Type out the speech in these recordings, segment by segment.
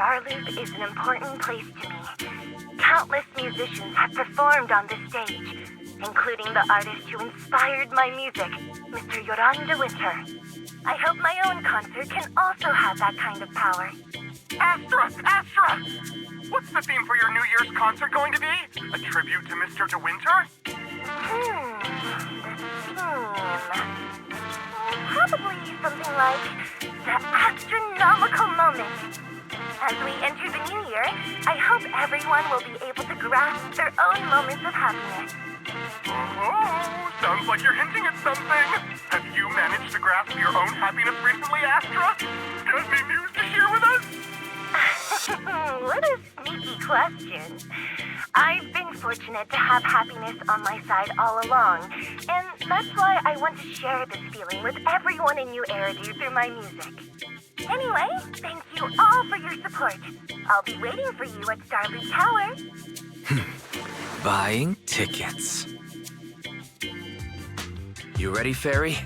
Starloop is an important place to me. Countless musicians have performed on this stage, including the artist who inspired my music, Mr. Yoran de Winter. I hope my own concert can also have that kind of power. Astra! What's the theme for your New Year's concert going to be? A tribute to Mr. De Winter? The theme... Probably something like the Astra-nomical moment. As we enter the new year, I hope everyone will be able to grasp their own moments of happiness. Oh, sounds like you're hinting at something. Have you managed to grasp your own happiness recently, Astra? Any news to share with us? What a sneaky question. I've been fortunate to have happiness on my side all along, and that's why I want to share this feeling with everyone in New Eridu through my music. Anyway, thank you all for your support. I'll be waiting for you at Starloop Tower. Buying tickets. You ready, Fairy?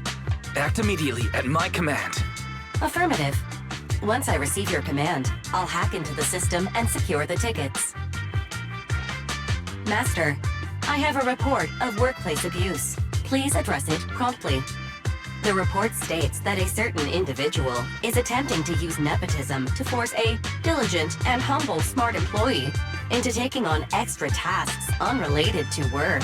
Act immediately at my command. Affirmative. Once I receive your command, I'll hack into the system and secure the tickets. Master, I have a report of workplace abuse. Please address it promptly. The report states that a certain individual is attempting to use nepotism to force a diligent and humble smart employee into taking on extra tasks unrelated to work.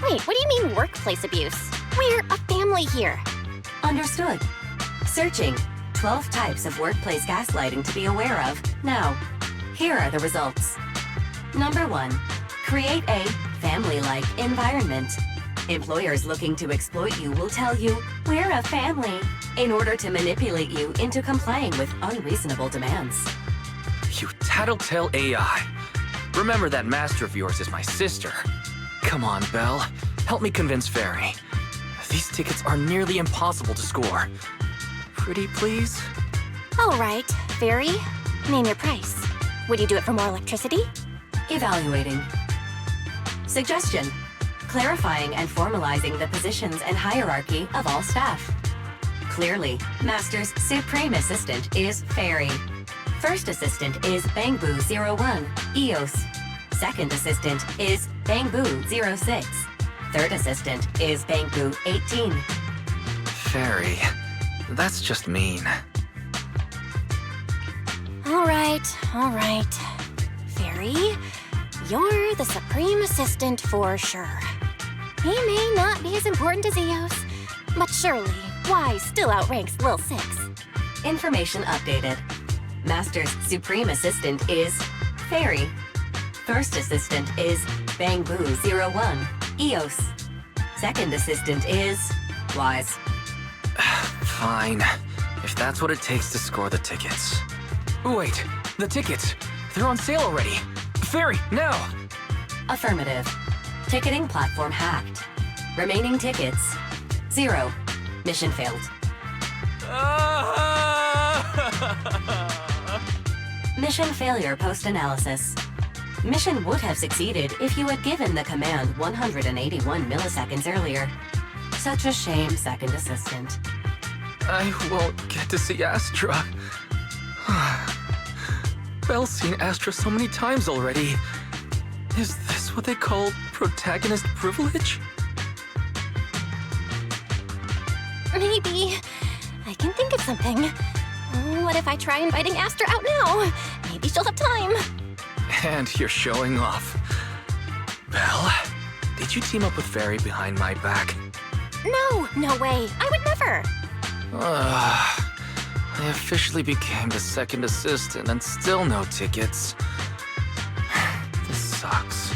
Wait, what do you mean workplace abuse? We're a family here. Understood. Searching. 12 types of workplace gaslighting to be aware of. Now, here are the results. Number 1. Create a family-like environment. Employers looking to exploit you will tell you, "We're a family," in order to manipulate you into complying with unreasonable demands. You tattletale AI. Remember that master of yours is my sister. Come on, Belle. Help me convince Fairy. These tickets are nearly impossible to score. Pretty, please? All right, Fairy, name your price. Would you do it for more electricity? Evaluating. Suggestion. Clarifying and formalizing the positions and hierarchy of all staff. Clearly, Master's Supreme Assistant is Fairy. First Assistant is Bangboo01, EOS. Second Assistant is Bangboo06. Third Assistant is Bangboo18. Fairy, that's just mean. All right. Fairy, you're the Supreme Assistant for sure. He may not be as important as Eos, but surely Y still outranks Lil 6. Information updated. Master's Supreme Assistant is Fairy. First Assistant is Bangboo01, EOS. Second Assistant is Wise. Fine, if that's what it takes to score the tickets. Wait, the tickets! They're on sale already! Fairy, now! Affirmative. Ticketing platform hacked. Remaining tickets, 0. Mission failed. Mission failure post-analysis. Mission would have succeeded if you had given the command 181 milliseconds earlier. Such a shame, Second Assistant. I won't get to see Astra. Belle's seen Astra so many times already. Is this what they call protagonist privilege? Maybe. I can think of something. What if I try inviting Astra out now? Maybe she'll have time. And you're showing off. Belle, did you team up with Fairy behind my back? No way. I would never. I officially became the second assistant and still no tickets. This sucks.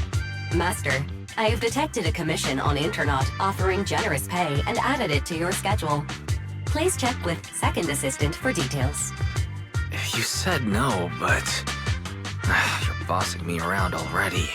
Master, I have detected a commission on Internet offering generous pay and added it to your schedule. Please check with Second Assistant for details. You said no, but you're bossing me around already.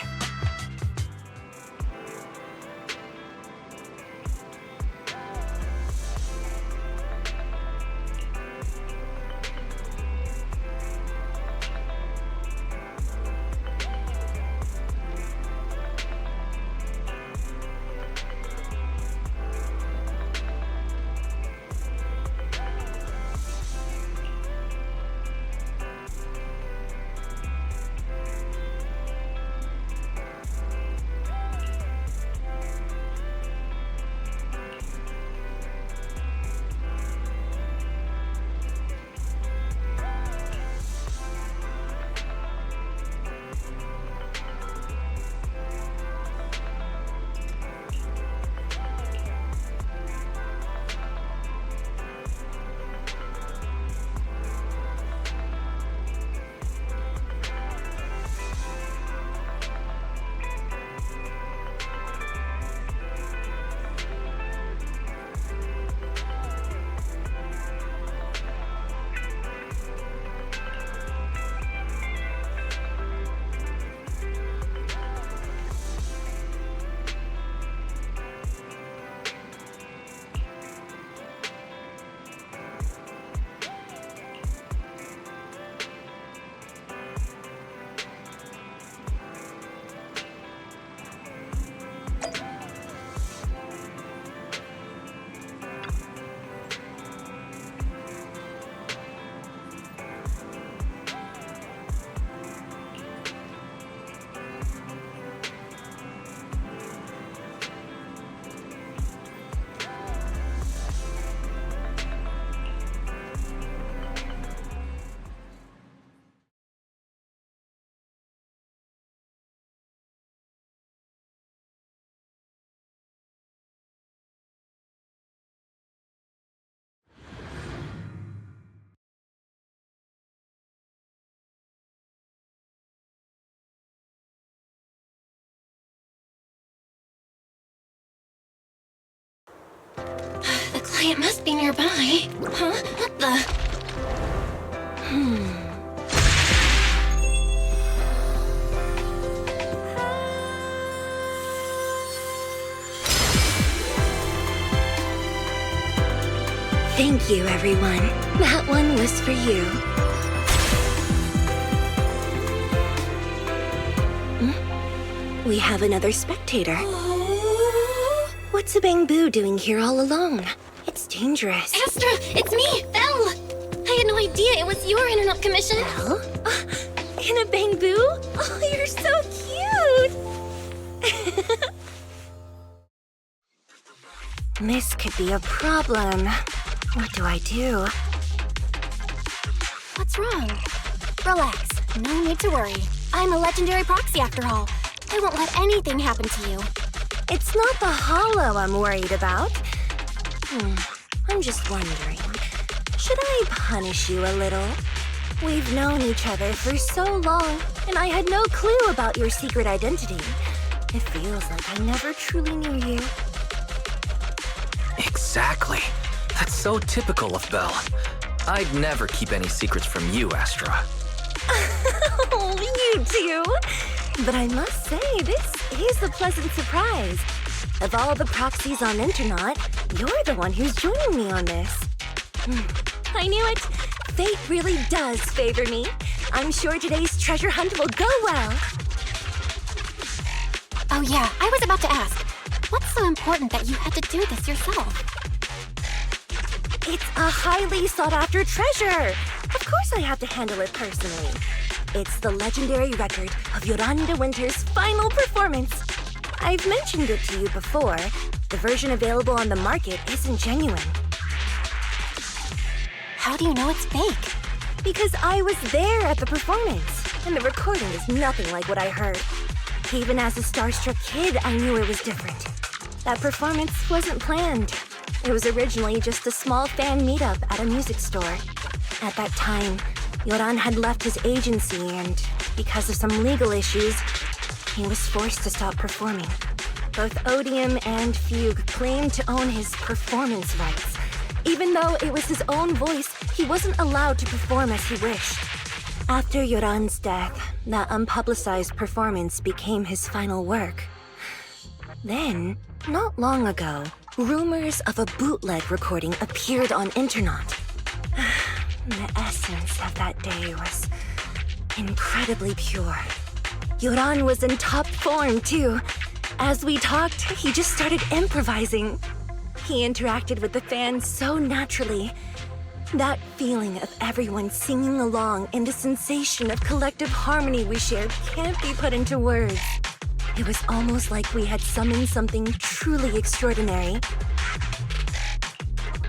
The client must be nearby. Huh? What the? Thank you, everyone. That one was for you. We have another spectator. What's a bamboo doing here all alone? It's dangerous. Astra, it's me, Belle! I had no idea it was your internet commission. Belle? In a bamboo? Oh, you're so cute! This could be a problem. What do I do? What's wrong? Relax. No need to worry. I'm a legendary proxy after all. I won't let anything happen to you. It's not the hollow I'm worried about. I'm just wondering, should I punish you a little? We've known each other for so long, and I had no clue about your secret identity. It feels like I never truly knew you. Exactly. That's so typical of Belle. I'd never keep any secrets from you, Astra. Oh, you too. But I must say, this is a pleasant surprise. Of all the proxies on Internaut, you're the one who's joining me on this. I knew it. Fate really does favor me. I'm sure today's treasure hunt will go well. Oh yeah, I was about to ask. What's so important that you had to do this yourself? It's a highly sought-after treasure. Of course I have to handle it personally. It's the legendary record of Yolanda Winter's final performance. I've mentioned it to you before. The version available on the market isn't genuine. How do you know it's fake? Because I was there at the performance, and the recording is nothing like what I heard. Even as a starstruck kid, I knew it was different. That performance wasn't planned. It was originally just a small fan meetup at a music store. At that time, Yoran had left his agency, and because of some legal issues, he was forced to stop performing. Both Odium and Fugue claimed to own his performance rights. Even though it was his own voice, he wasn't allowed to perform as he wished. After Yoran's death, that unpublicized performance became his final work. Then, not long ago, rumors of a bootleg recording appeared on Internaut. The essence of that day was incredibly pure. Yoran was in top form, too. As we talked, he just started improvising. He interacted with the fans so naturally. That feeling of everyone singing along and the sensation of collective harmony we shared can't be put into words. It was almost like we had summoned something truly extraordinary.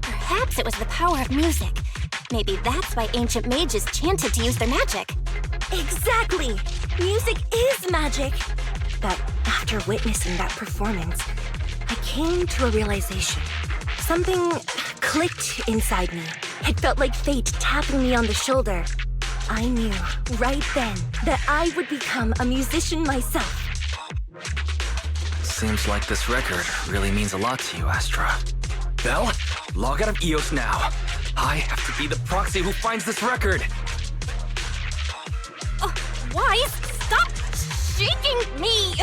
Perhaps it was the power of music. Maybe that's why ancient mages chanted to use their magic. Exactly! Music is magic! But after witnessing that performance, I came to a realization. Something clicked inside me. It felt like fate tapping me on the shoulder. I knew right then that I would become a musician myself. Seems like this record really means a lot to you, Astra. Belle, log out of EOS now. I have to be the proxy who finds this record. Why? Stop shaking me!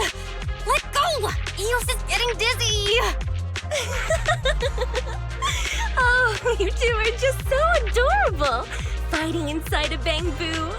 Let go! EOS is getting dizzy! Oh, you two are just so adorable! Fighting inside a bamboo.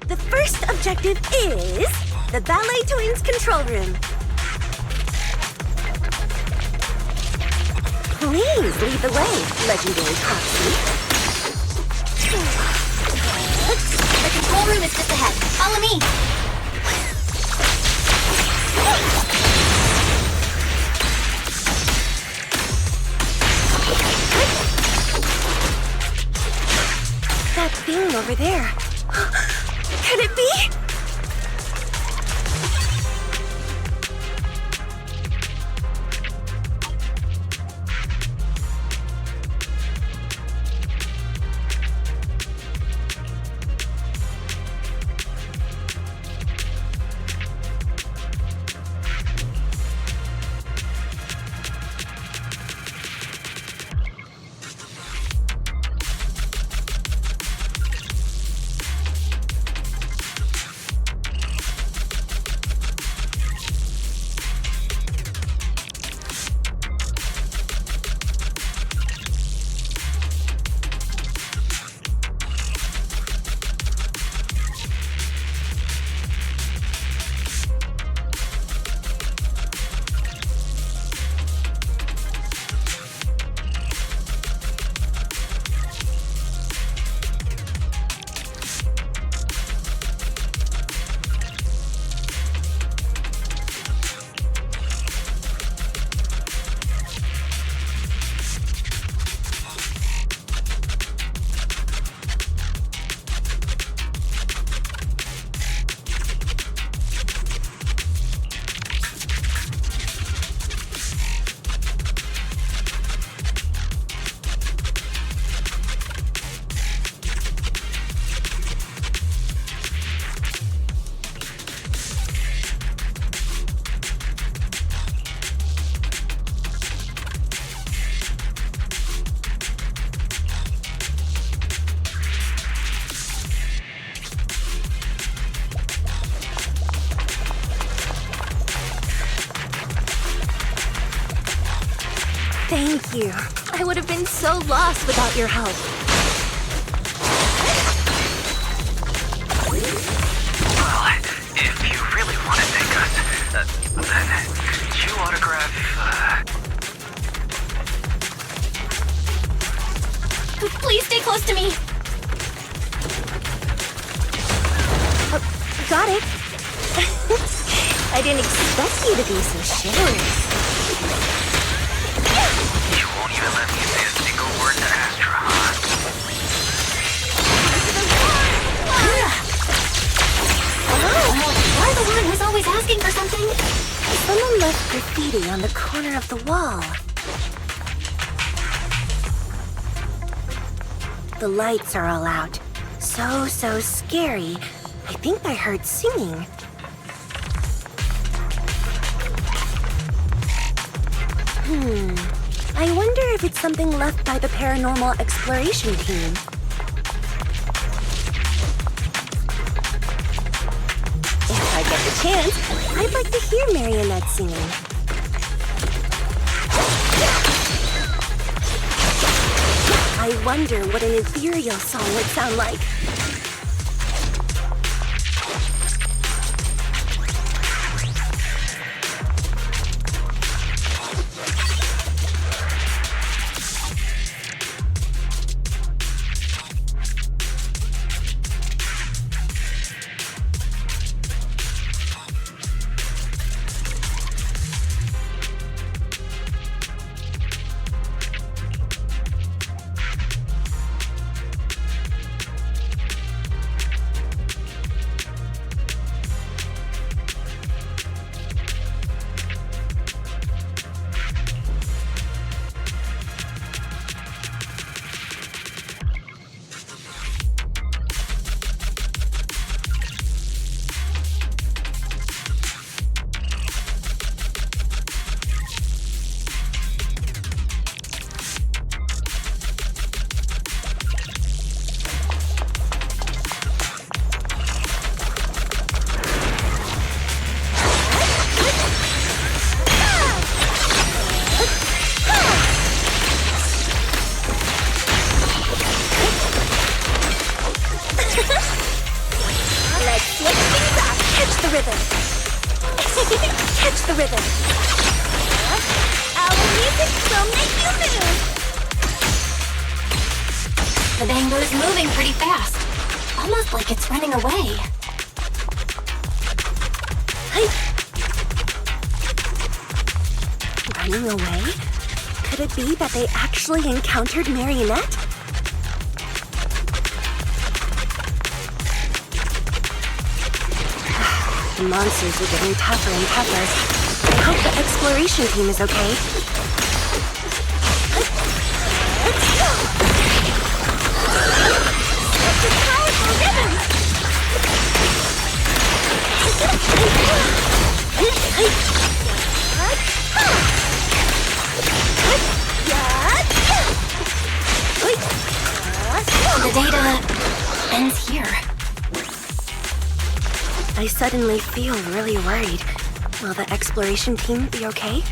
The first objective is the Ballet Twins control room. Please lead the way, legendary proxy. The control room is just ahead. Follow me! That thing over there. Could it be? Thank you. I would have been so lost without your help. Well, if you really want to thank us, then could you autograph, Please stay close to me. Got it. I didn't expect you to be so generous. You won't even let me say a single word to Astra, huh? You're the one who's always asking for something. Someone left graffiti on the corner of the wall. The lights are all out. So scary. I think I heard singing. I wonder if it's something left by the paranormal exploration team. If I get the chance, I'd like to hear Marionette singing. I wonder what an ethereal song would sound like. Catch the rhythm. Our music will make you move. The bango's moving pretty fast. Almost like it's running away. Running away? Could it be that they actually encountered Marionette? The monsters are getting tougher and tougher. I hope the exploration team is okay. Such a powerful rhythm! The data ends here. I suddenly feel really worried. Will the exploration team be okay?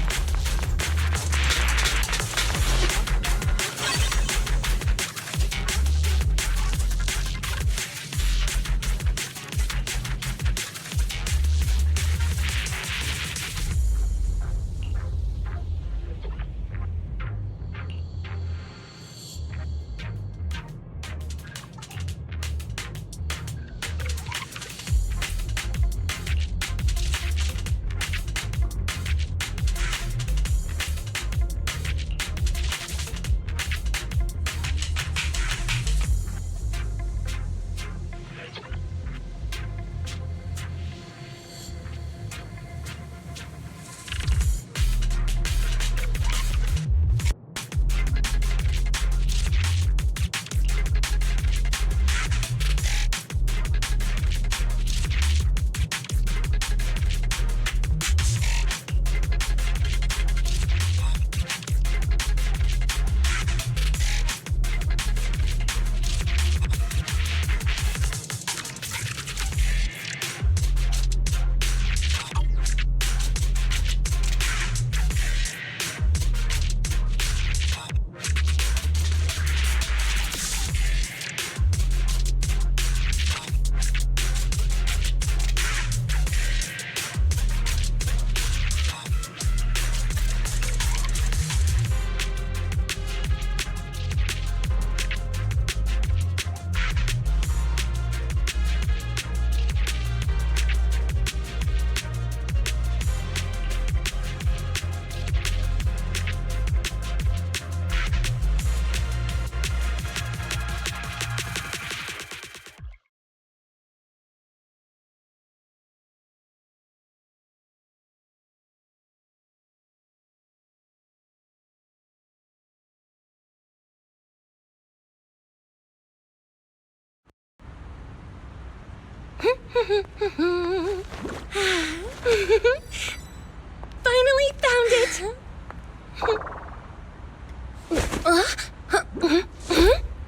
Finally found it!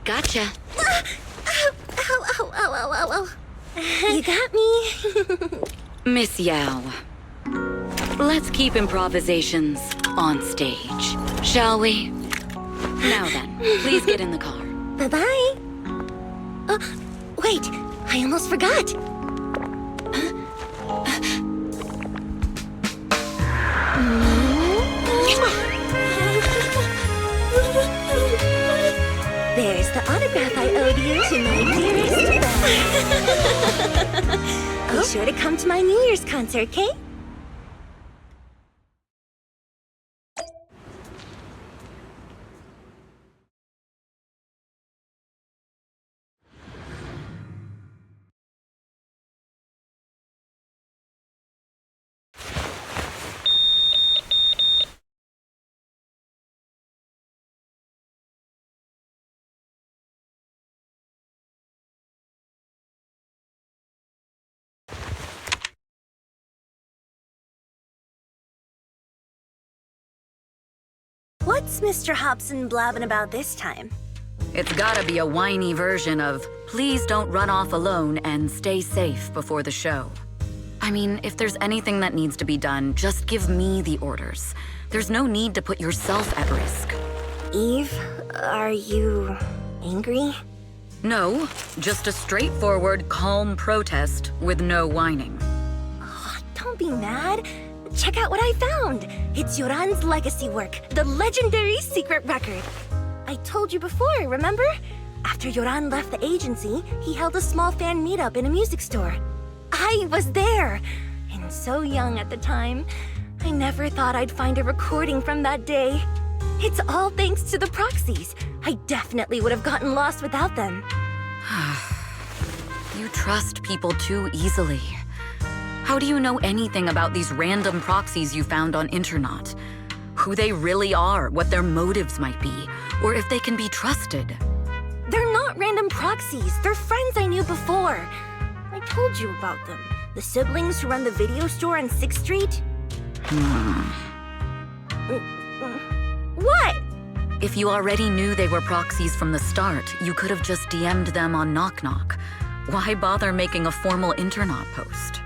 Gotcha. Ow. You got me. Miss Yao, let's keep improvisations on stage, shall we? Now then, please get in the car. Bye-bye. Wait, I almost forgot. There's the autograph I owed you to my dearest Belle. Be sure to come to my New Year's concert, okay? What's Mr. Hobson blabbing about this time? It's gotta be a whiny version of, please don't run off alone and stay safe before the show. I mean, if there's anything that needs to be done, just give me the orders. There's no need to put yourself at risk. Eve, are you angry? No, just a straightforward, calm protest with no whining. Oh, don't be mad. Check out what I found. It's Yoran's legacy work, the legendary secret record. I told you before, remember? After Yoran left the agency, he held a small fan meetup in a music store. I was there, and so young at the time. I never thought I'd find a recording from that day. It's all thanks to the proxies. I definitely would have gotten lost without them. You trust people too easily. How do you know anything about these random proxies you found on Internaut? Who they really are, what their motives might be, or if they can be trusted? They're not random proxies. They're friends I knew before. I told you about them. The siblings who run the video store on 6th Street. What? If you already knew they were proxies from the start, you could have just DM'd them on Knock Knock. Why bother making a formal Internaut post?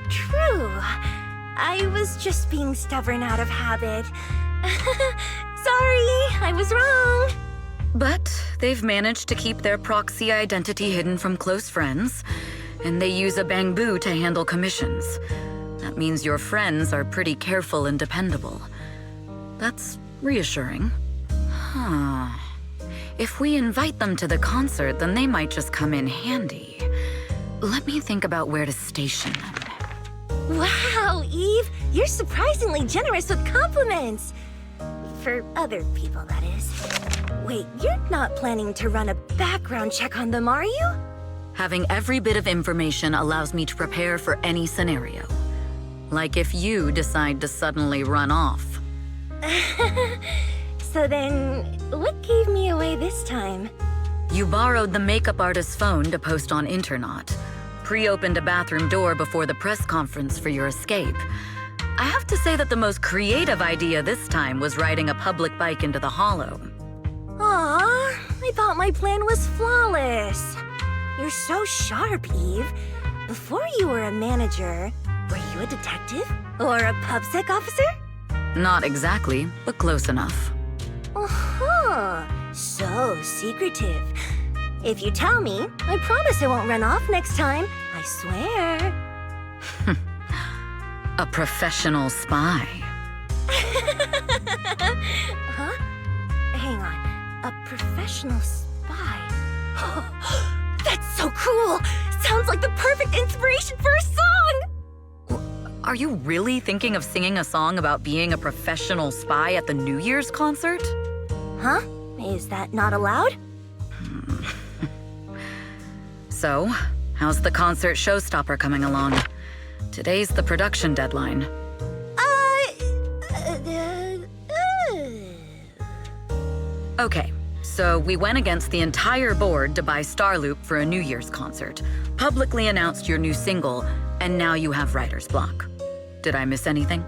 True. I was just being stubborn out of habit. Sorry, I was wrong. But they've managed to keep their proxy identity hidden from close friends, and they use a bamboo to handle commissions. That means your friends are pretty careful and dependable. That's reassuring. Huh. If we invite them to the concert, then they might just come in handy. Let me think about where to station them. Wow, Eve, you're surprisingly generous with compliments. For other people, that is. Wait, you're not planning to run a background check on them, are you? Having every bit of information allows me to prepare for any scenario. Like if you decide to suddenly run off. So then, what gave me away this time? You borrowed the makeup artist's phone to post on Internaut. Pre-opened a bathroom door before the press conference for your escape. I have to say that the most creative idea this time was riding a public bike into the hollow. Aw, I thought my plan was flawless. You're so sharp, Eve. Before you were a manager, were you a detective? Or a PubSec officer? Not exactly, but close enough. Uh-huh. So secretive. If you tell me, I promise I won't run off next time. I swear. A professional spy. Huh? Hang on. A professional spy. That's so cool! Sounds like the perfect inspiration for a song! Are you really thinking of singing a song about being a professional spy at the New Year's concert? Huh? Is that not allowed? So, how's the concert showstopper coming along? Today's the production deadline. Okay, so we went against the entire board to buy Starloop for a New Year's concert, publicly announced your new single, and now you have writer's block. Did I miss anything?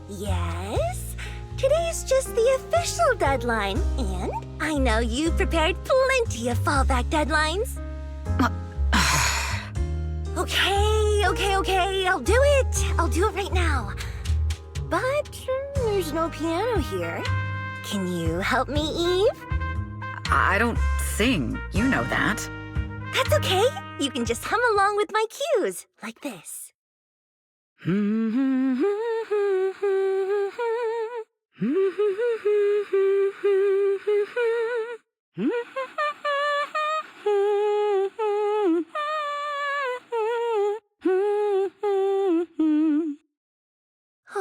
Yes. Today's just the official deadline, and I know you've prepared plenty of fallback deadlines. Okay, I'll do it. I'll do it right now. But there's no piano here. Can you help me, Eve? I don't sing, you know that. That's okay. You can just hum along with my cues, like this.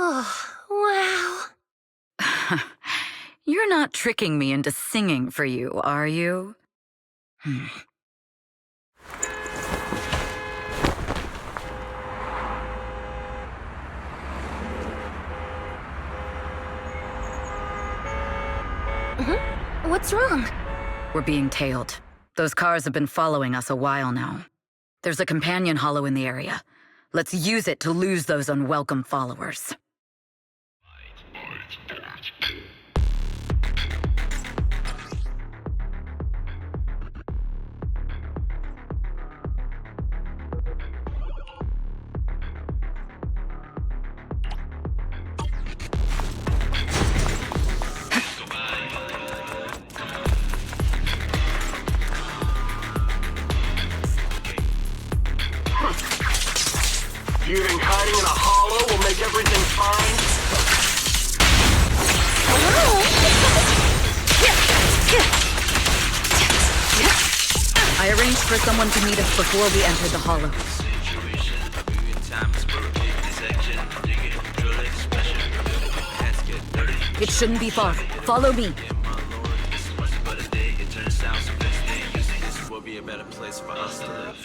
Oh, wow. You're not tricking me into singing for you, are you? What's wrong? We're being tailed. Those cars have been following us a while now. There's a companion hollow in the area. Let's use it to lose those unwelcome followers. You think hiding in a hollow will make everything fine? I arranged for someone to meet us before we entered the hollow. It shouldn't be far. Follow me. This will be a better place for us to live.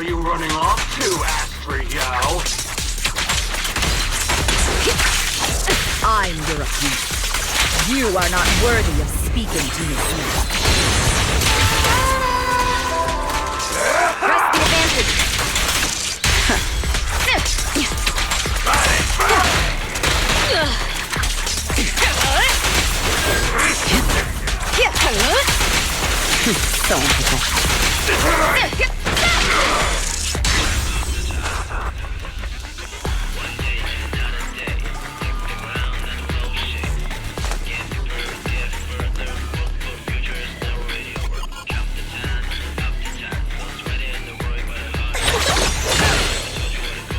you running off to, Astra-yo? I'm your opponent. You are not worthy of speaking to me. Press the advantage. So unprofessional.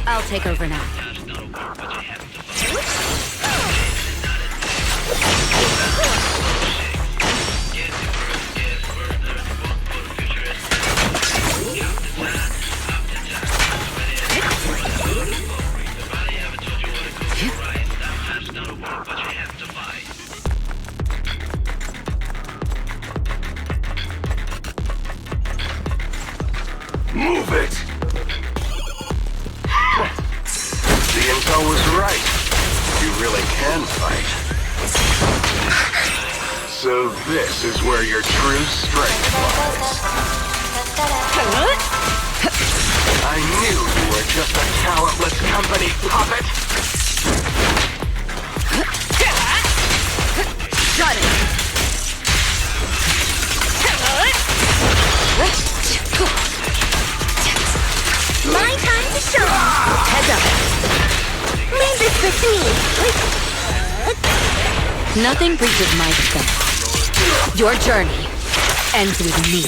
I'll take over now. Move it! The intel was right. You really can fight. So this is where your true strength lies. I knew you were just a talentless company puppet. Got it! My time to shine! Heads up! Leave this with me! Nothing breaches my defense. Your journey ends with me.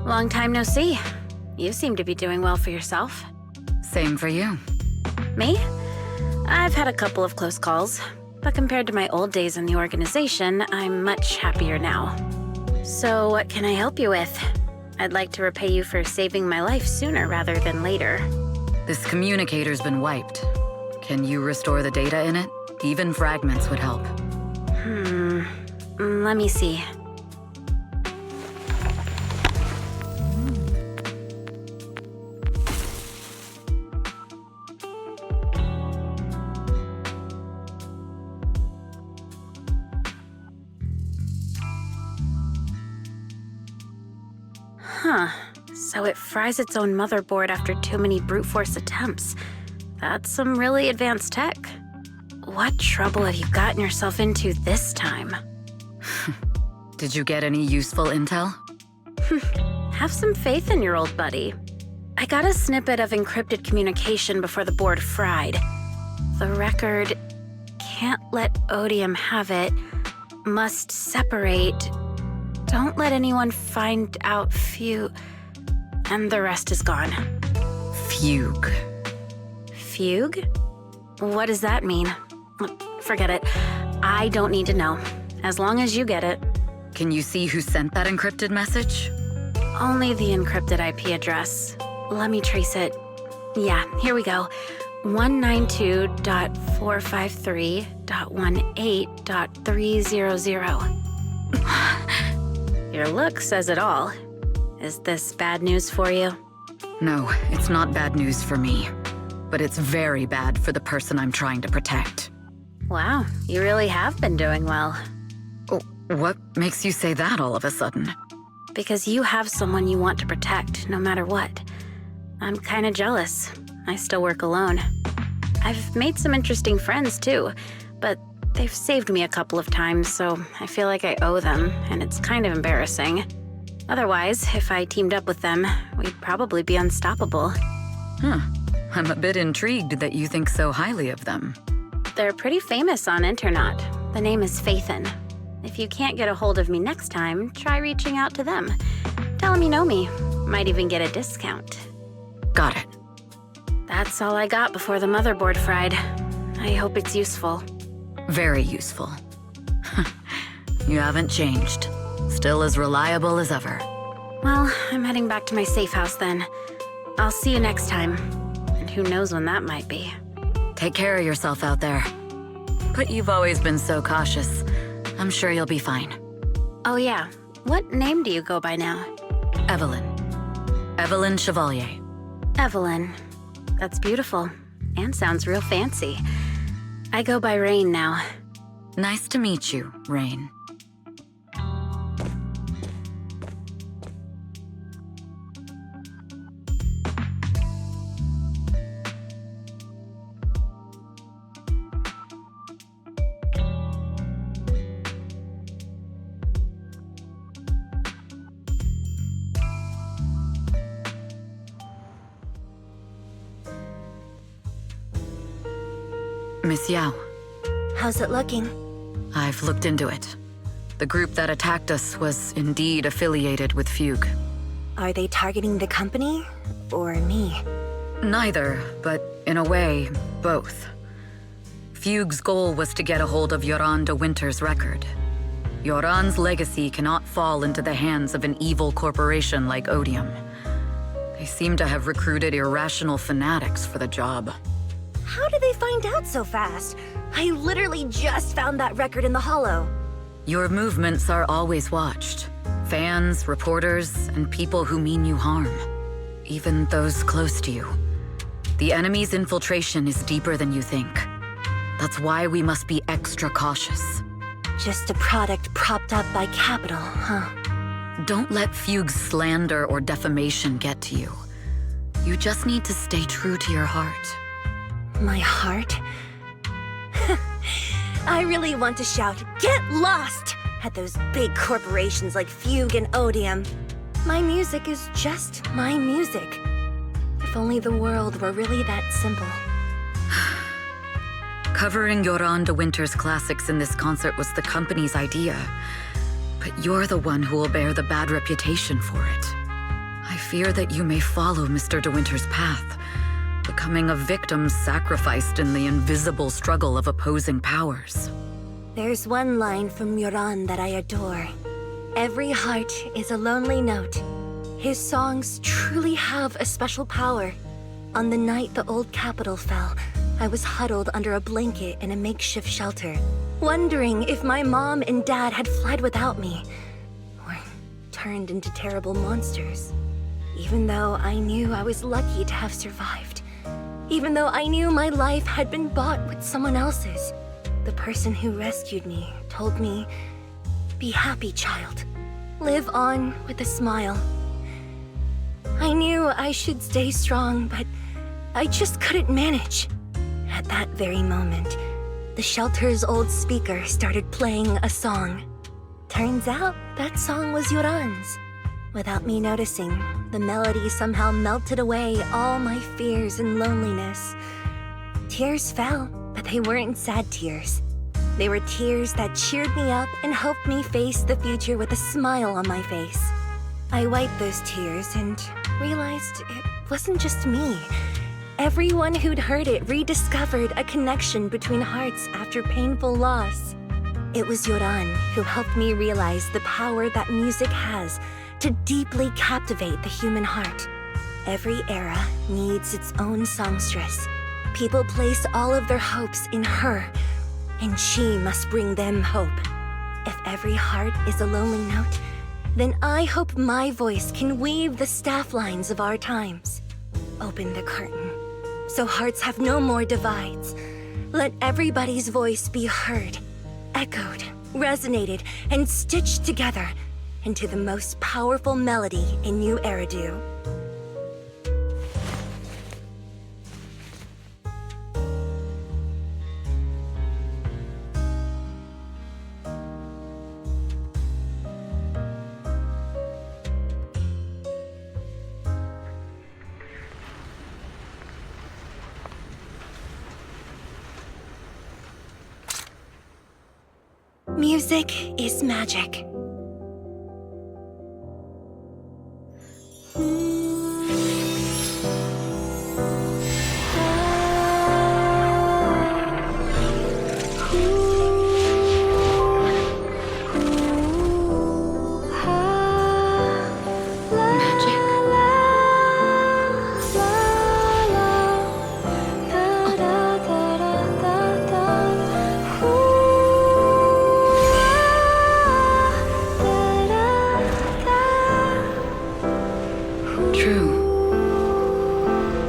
Long time no see. You seem to be doing well for yourself. Same for you. Me? I've had a couple of close calls, but compared to my old days in the organization, I'm much happier now. So what can I help you with? I'd like to repay you for saving my life sooner rather than later. This communicator's been wiped. Can you restore the data in it? Even fragments would help. Let me see. Huh. So it fries its own motherboard after too many brute force attempts. That's some really advanced tech. What trouble have you gotten yourself into this time? Did you get any useful intel? Have some faith in your old buddy. I got a snippet of encrypted communication before the board fried. The record can't let Odium have it. Must separate. Don't let anyone find out and the rest is gone. Fugue. Fugue? What does that mean? Forget it. I don't need to know. As long as you get it. Can you see who sent that encrypted message? Only the encrypted IP address. Let me trace it. Yeah, here we go. 192.453.18.300. Your look says it all. Is this bad news for you? No, it's not bad news for me. But it's very bad for the person I'm trying to protect. Wow, you really have been doing well. Oh, what makes you say that all of a sudden? Because you have someone you want to protect, no matter what. I'm kinda jealous. I still work alone. I've made some interesting friends too, but they've saved me a couple of times, so I feel like I owe them, and it's kind of embarrassing. Otherwise, if I teamed up with them, we'd probably be unstoppable. I'm a bit intrigued that you think so highly of them. They're pretty famous on Internaut. The name is Phaethon. If you can't get a hold of me next time, try reaching out to them. Tell them you know me. Might even get a discount. Got it. That's all I got before the motherboard fried. I hope it's useful. Very useful. You haven't changed. Still as reliable as ever. Well, I'm heading back to my safe house then. I'll see you next time. And who knows when that might be. Take care of yourself out there. But you've always been so cautious. I'm sure you'll be fine. Oh yeah, what name do you go by now? Evelyn. Evelyn Chevalier. Evelyn. That's beautiful. And sounds real fancy. I go by Rain now. Nice to meet you, Rain. Miss Yao. How's it looking? I've looked into it. The group that attacked us was indeed affiliated with Fugue. Are they targeting the company or me? Neither, but in a way, both. Fugue's goal was to get a hold of Yoran de Winter's record. Yoran's legacy cannot fall into the hands of an evil corporation like Odium. They seem to have recruited irrational fanatics for the job. How did they find out so fast? I literally just found that record in the hollow. Your movements are always watched. Fans, reporters, and people who mean you harm. Even those close to you. The enemy's infiltration is deeper than you think. That's why we must be extra cautious. Just a product propped up by capital, huh? Don't let Fugue's slander or defamation get to you. You just need to stay true to your heart. My heart? I really want to shout, "Get lost!" at those big corporations like Fugue and Odium. My music is just my music. If only the world were really that simple. Covering Yoran de Winter's classics in this concert was the company's idea. But you're the one who will bear the bad reputation for it. fear that you may follow Mr. De Winter's path, becoming a victim sacrificed in the invisible struggle of opposing powers. There's one line from Yoran that I adore. Every heart is a lonely note. His songs truly have a special power. On the night the old capital fell, I was huddled under a blanket in a makeshift shelter, wondering if my mom and dad had fled without me, or turned into terrible monsters. Even though I knew I was lucky to have survived. Even though I knew my life had been bought with someone else's. The person who rescued me told me, "Be happy, child. Live on with a smile." I knew I should stay strong, but I just couldn't manage. At that very moment, the shelter's old speaker started playing a song. Turns out that song was Yoran's. Without me noticing, the melody somehow melted away all my fears and loneliness. Tears fell, but they weren't sad tears. They were tears that cheered me up and helped me face the future with a smile on my face. I wiped those tears and realized it wasn't just me. Everyone who'd heard it rediscovered a connection between hearts after painful loss. It was Yoran who helped me realize the power that music has to deeply captivate the human heart. Every era needs its own songstress. People place all of their hopes in her, and she must bring them hope. If every heart is a lonely note, then I hope my voice can weave the staff lines of our times. Open the curtain, so hearts have no more divides. Let everybody's voice be heard, echoed, resonated, and stitched together into the most powerful melody in New Eridu. Music is magic.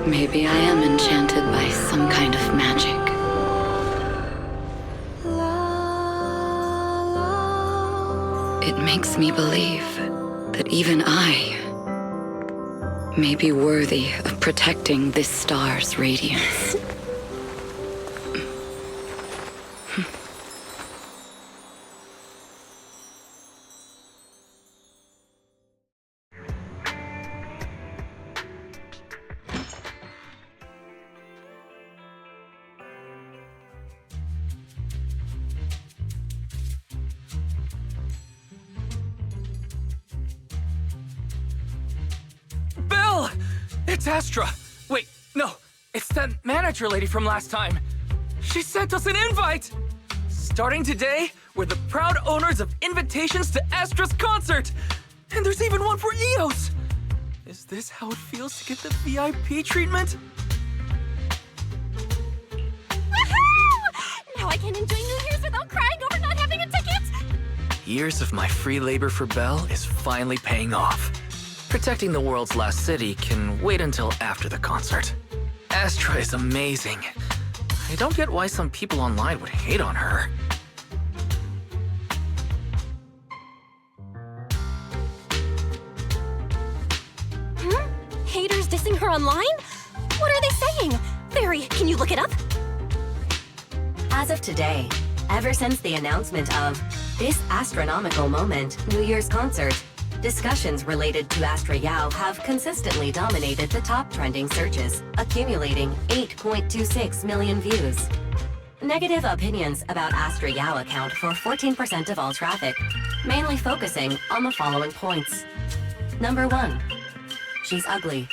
Maybe I am enchanted by some kind of magic. It makes me believe that even I may be worthy of protecting this star's radiance. It's Astra! Wait, no, it's that manager lady from last time. She sent us an invite! Starting today, we're the proud owners of invitations to Astra's concert! And there's even one for EOS! Is this how it feels to get the VIP treatment? Woohoo! Now I can enjoy New Year's without crying over not having a ticket! Years of my free labor for Belle is finally paying off. Protecting the world's last city can wait until after the concert. Astra is amazing. I don't get why some people online would hate on her. Haters dissing her online? What are they saying? Fairy, can you look it up? As of today, ever since the announcement of this Astra-nomical moment New Year's concert, discussions related to Astra Yao have consistently dominated the top trending searches, accumulating 8.26 million views. Negative opinions about Astra Yao account for 14% of all traffic, mainly focusing on the following points. Number 1. she's ugly.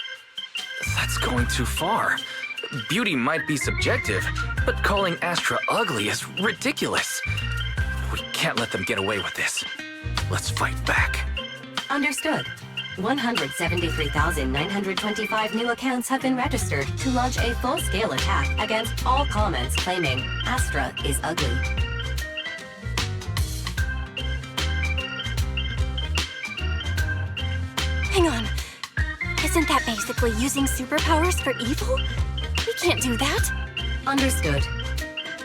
That's going too far. Beauty might be subjective, but calling Astra ugly is ridiculous. We can't let them get away with this. Let's fight back. Understood. 173,925 new accounts have been registered to launch a full-scale attack against all comments claiming Astra is ugly. Hang on. Isn't that basically using superpowers for evil? We can't do that. Understood.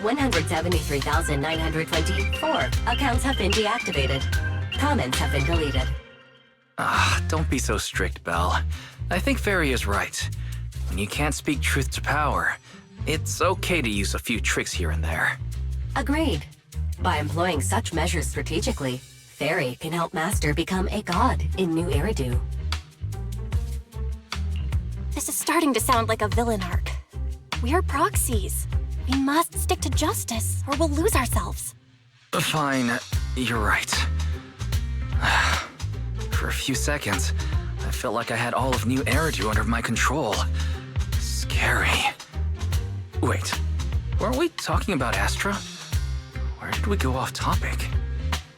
173,924 accounts have been deactivated. Comments have been deleted. Don't be so strict, Belle. I think Fairy is right. When you can't speak truth to power, it's okay to use a few tricks here and there. Agreed. By employing such measures strategically, Fairy can help Master become a god in New Eridu. This is starting to sound like a villain arc. We're proxies. We must stick to justice, or we'll lose ourselves. Fine, you're right. For a few seconds, I felt like I had all of New Eridu under my control. Scary. Wait, weren't we talking about Astra? Where did we go off topic?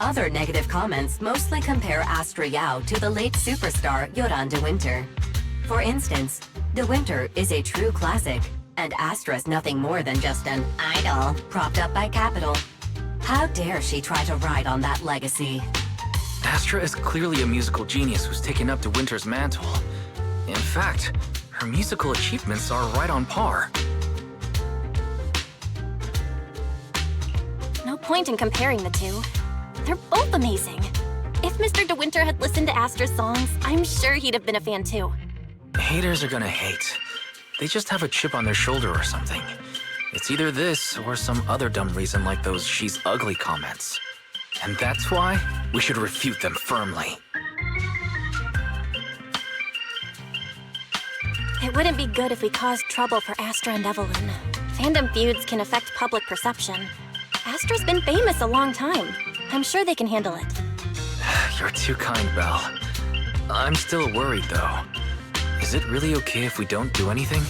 Other negative comments mostly compare Astra Yao to the late superstar Yoran de Winter. For instance, de Winter is a true classic, and Astra's nothing more than just an idol propped up by capital. How dare she try to ride on that legacy? Astra is clearly a musical genius who's taken up de Winter's mantle. In fact, her musical achievements are right on par. No point in comparing the two. They're both amazing. If Mr. De Winter had listened to Astra's songs, I'm sure he'd have been a fan too. Haters are gonna hate. They just have a chip on their shoulder or something. It's either this or some other dumb reason like those "she's ugly" comments. And that's why we should refute them firmly. It wouldn't be good if we caused trouble for Astra and Evelyn. Fandom feuds can affect public perception. Astra's been famous a long time. I'm sure they can handle it. You're too kind, Belle. I'm still worried, though. Is it really okay if we don't do anything?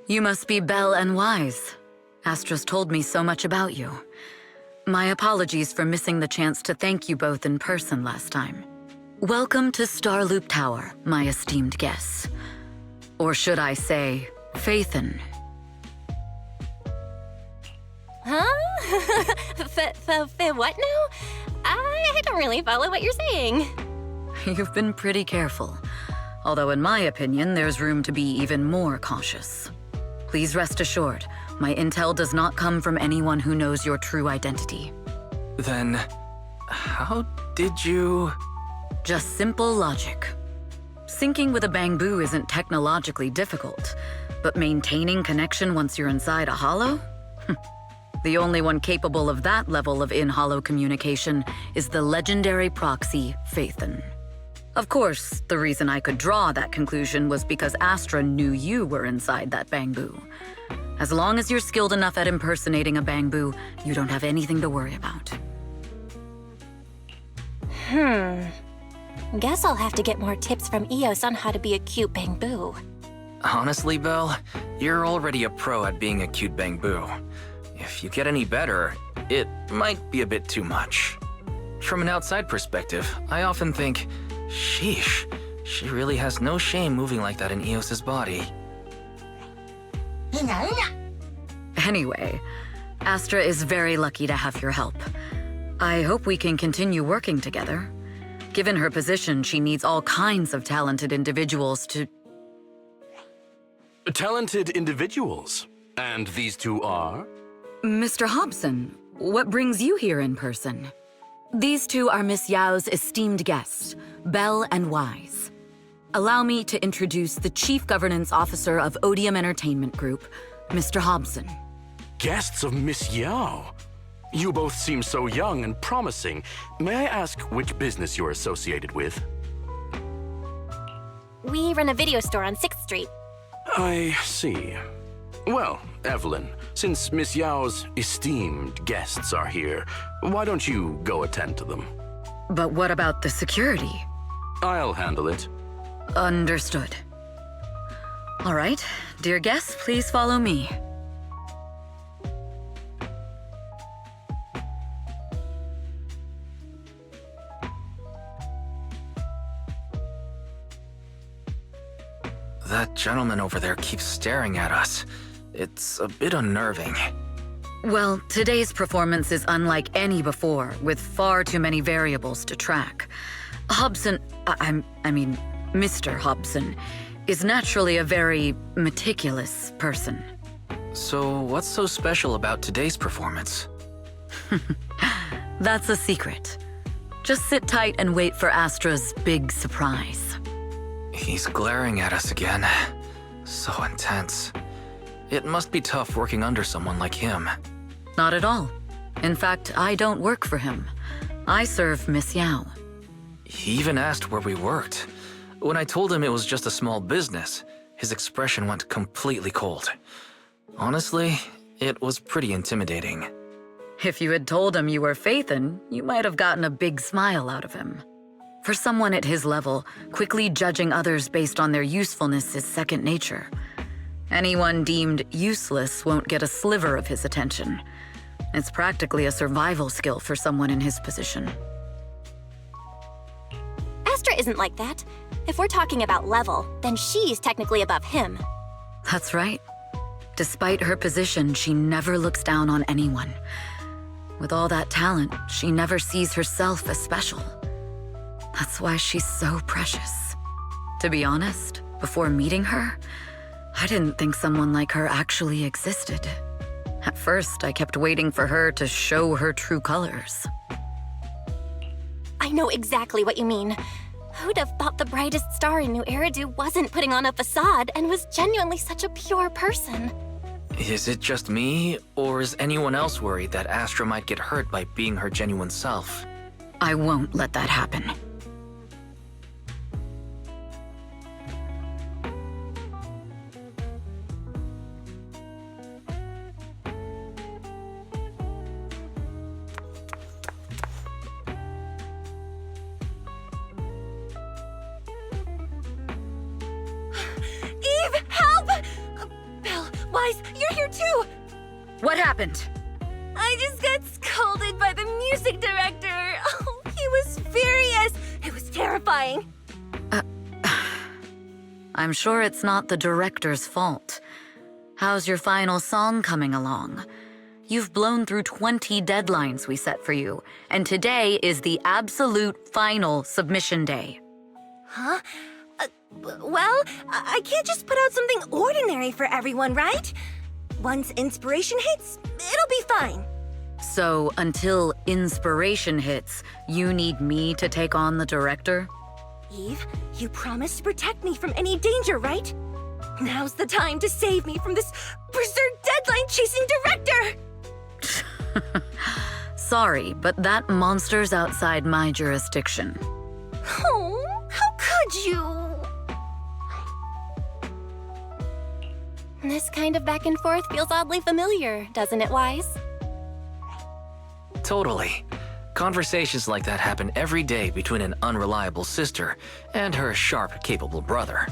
You must be Belle and Wise. Astra's told me so much about you. My apologies for missing the chance to thank you both in person last time. Welcome to Starloop Tower, my esteemed guests. Or should I say, Phaethon. Huh? What now? I don't really follow what you're saying. You've been pretty careful. Although in my opinion, there's room to be even more cautious. Please rest assured, my intel does not come from anyone who knows your true identity. Then, how did you... Just simple logic. Syncing with a bamboo isn't technologically difficult, but maintaining connection once you're inside a hollow? The only one capable of that level of in-hollow communication is the legendary proxy, Phaethon. Of course, the reason I could draw that conclusion was because Astra knew you were inside that bamboo. As long as you're skilled enough at impersonating a bamboo, you don't have anything to worry about. Guess I'll have to get more tips from Eos on how to be a cute bamboo. Honestly, Belle, you're already a pro at being a cute bamboo. If you get any better, it might be a bit too much. From an outside perspective, I often think, sheesh, she really has no shame moving like that in Eos's body. Anyway, Astra is very lucky to have your help. I hope we can continue working together. Given her position, she needs all kinds of talented individuals to... Talented individuals? And these two are? Mr. Hobson, what brings you here in person? These two are Miss Yao's esteemed guests, Belle and Wise. Allow me to introduce the Chief Governance Officer of Odium Entertainment Group, Mr. Hobson. Guests of Miss Yao? You both seem so young and promising. May I ask which business you're associated with? We run a video store on 6th Street. I see. Well, Evelyn, since Miss Yao's esteemed guests are here, why don't you go attend to them? But what about the security? I'll handle it. Understood. All right, dear guests, please follow me. That gentleman over there keeps staring at us. It's a bit unnerving. Well, today's performance is unlike any before, with far too many variables to track. Hobson, I mean, Mr. Hobson, is naturally a very meticulous person. So what's so special about today's performance? That's a secret. Just sit tight and wait for Astra's big surprise. He's glaring at us again. So intense. It must be tough working under someone like him. Not at all. In fact, I don't work for him. I serve Miss Yao. He even asked where we worked. When I told him it was just a small business, his expression went completely cold. Honestly, it was pretty intimidating. If you had told him you were Phaethon, you might have gotten a big smile out of him. For someone at his level, quickly judging others based on their usefulness is second nature. Anyone deemed useless won't get a sliver of his attention. It's practically a survival skill for someone in his position. Astra isn't like that. If we're talking about level, then she's technically above him. That's right. Despite her position, she never looks down on anyone. With all that talent, she never sees herself as special. That's why she's so precious. To be honest, before meeting her, I didn't think someone like her actually existed. At first, I kept waiting for her to show her true colors. I know exactly what you mean. Who'd have thought the brightest star in New Eridu wasn't putting on a facade and was genuinely such a pure person? Is it just me, or is anyone else worried that Astra might get hurt by being her genuine self? I won't let that happen. Eve, help! Belle, happened? I just got scolded by the music director. Oh, he was furious. It was terrifying. I'm sure it's not the director's fault. How's your final song coming along? You've blown through 20 deadlines we set for you, and today is the absolute final submission day. Huh? Well, I can't just put out something ordinary for everyone, right? Once inspiration hits, it'll be fine. So, until inspiration hits, you need me to take on the director? Eve, you promised to protect me from any danger, right? Now's the time to save me from this berserk deadline-chasing director! Sorry, but that monster's outside my jurisdiction. Oh, how could you? This kind of back and forth feels oddly familiar, doesn't it, Wise? Totally. Conversations like that happen every day between an unreliable sister and her sharp, capable brother.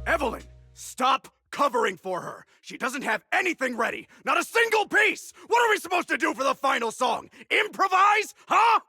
Evelyn, stop covering for her. She doesn't have anything ready. Not a single piece. What are we supposed to do for the final song? Improvise? Huh?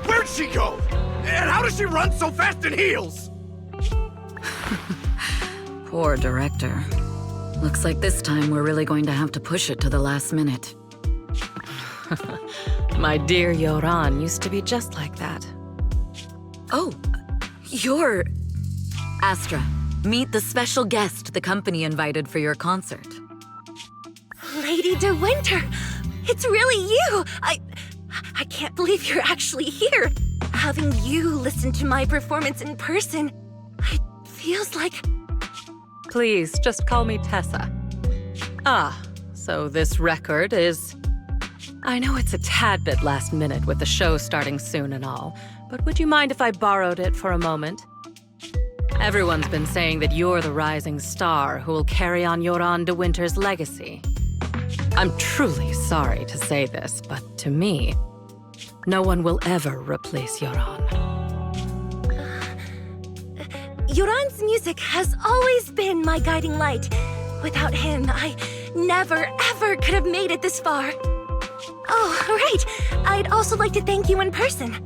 Where'd she go? And how does she run so fast in heels? Poor director. Looks like this time we're really going to have to push it to the last minute. My dear Yoran used to be just like that. Oh, you're... Astra, meet the special guest the company invited for your concert. Lady De Winter! It's really you! I can't believe you're actually here. Having you listen to my performance in person, it feels like... Please, just call me Tessa. Ah, so this record is... I know it's a tad bit last minute with the show starting soon and all, but would you mind if I borrowed it for a moment? Everyone's been saying that you're the rising star who will carry on Yoran De Winter's legacy. I'm truly sorry to say this, but to me, no one will ever replace Yoran. Yoran's music has always been my guiding light. Without him, I never, ever could have made it this far. Oh, right. I'd also like to thank you in person.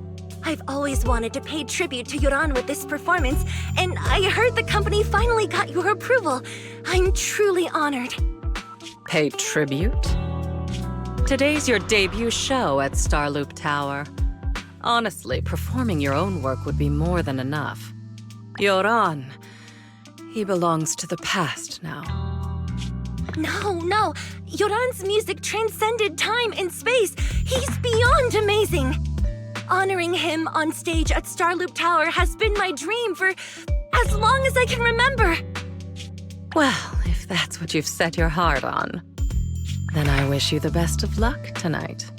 I've always wanted to pay tribute to Yoran with this performance, and I heard the company finally got your approval. I'm truly honored. Pay tribute? Today's your debut show at Starloop Tower. Honestly, performing your own work would be more than enough. Yoran, he belongs to the past now. No. Yoran's music transcended time and space. He's beyond amazing. Honoring him on stage at Starloop Tower has been my dream for as long as I can remember. Well, if that's what you've set your heart on, then I wish you the best of luck tonight.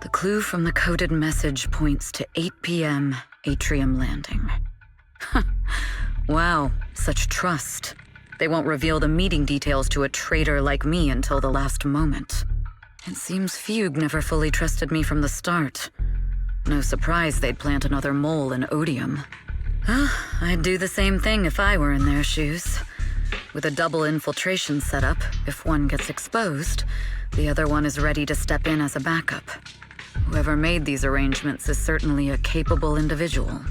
The clue from the coded message points to 8 p.m. Atrium Landing. Wow, such trust. They won't reveal the meeting details to a traitor like me until the last moment. It seems Fugue never fully trusted me from the start. No surprise they'd plant another mole in Odium. I'd do the same thing if I were in their shoes. With a double infiltration setup, if one gets exposed, the other one is ready to step in as a backup. Whoever made these arrangements is certainly a capable individual.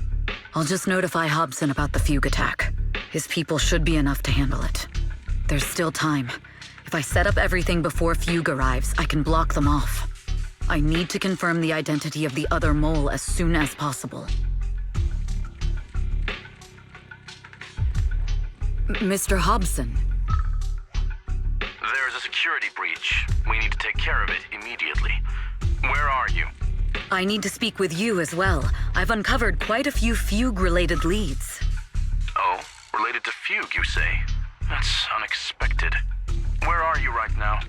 I'll just notify Hobson about the Fugue attack. His people should be enough to handle it. There's still time. If I set up everything before Fugue arrives, I can block them off. I need to confirm the identity of the other mole as soon as possible. Mr. Hobson. There's a security breach. We need to take care of it immediately. Where are you? I need to speak with you as well. I've uncovered quite a few Fugue-related leads. Oh, related to Fugue, you say? That's unexpected. Where are you right now?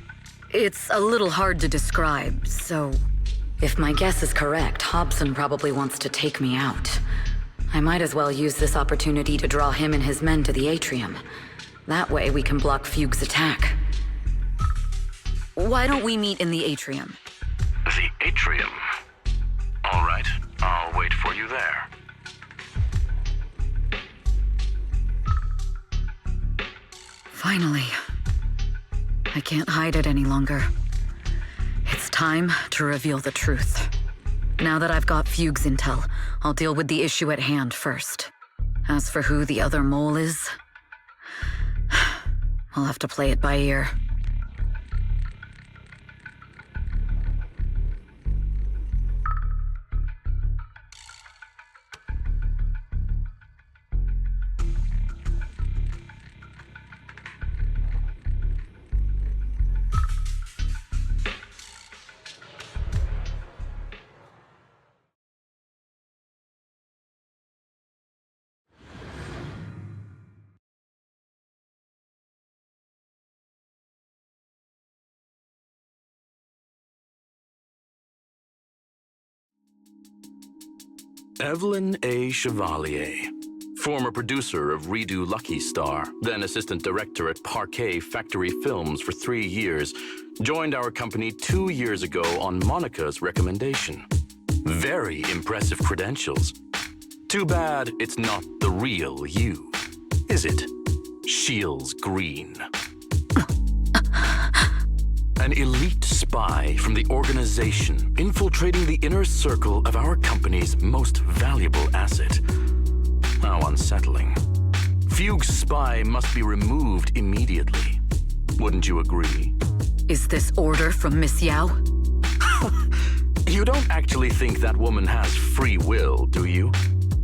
It's a little hard to describe, so... If my guess is correct, Hobson probably wants to take me out. I might as well use this opportunity to draw him and his men to the Atrium. That way we can block Fugue's attack. Why don't we meet in the Atrium? The Atrium? All right, I'll wait for you there. Finally. I can't hide it any longer. It's time to reveal the truth. Now that I've got Fugue's intel, I'll deal with the issue at hand first. As for who the other mole is, I'll have to play it by ear. Evelyn A. Chevalier, former producer of Redo Lucky Star, then assistant director at Parquet Factory Films for 3 years, joined our company 2 years ago on Monica's recommendation. Very impressive credentials. Too bad it's not the real you, is it? Shields Green. An elite spy from the organization infiltrating the inner circle of our company's most valuable asset. How unsettling. Fugue's spy must be removed immediately. Wouldn't you agree? Is this order from Miss Yao? You don't actually think that woman has free will, do you?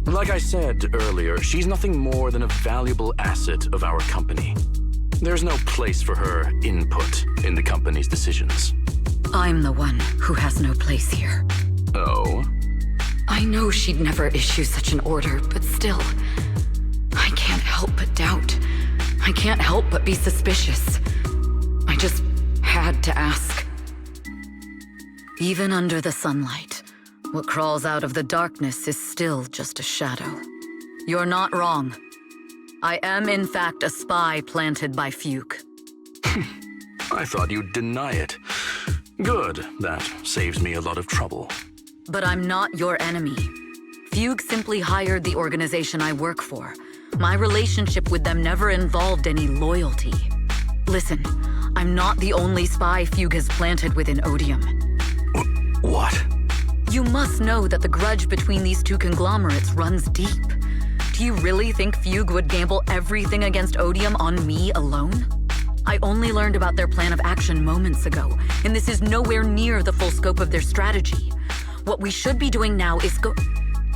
Like I said earlier, she's nothing more than a valuable asset of our company. There's no place for her input in the company's decisions. I'm the one who has no place here. Oh? I know she'd never issue such an order, but still, I can't help but doubt. I can't help but be suspicious. I just had to ask. Even under the sunlight, what crawls out of the darkness is still just a shadow. You're not wrong. I am, in fact, a spy planted by Fugue. I thought you'd deny it. Good, that saves me a lot of trouble. But I'm not your enemy. Fugue simply hired the organization I work for. My relationship with them never involved any loyalty. Listen, I'm not the only spy Fugue has planted within Odium. What? You must know that the grudge between these two conglomerates runs deep. Do you really think Fugue would gamble everything against Odium on me alone? I only learned about their plan of action moments ago, and this is nowhere near the full scope of their strategy. What we should be doing now is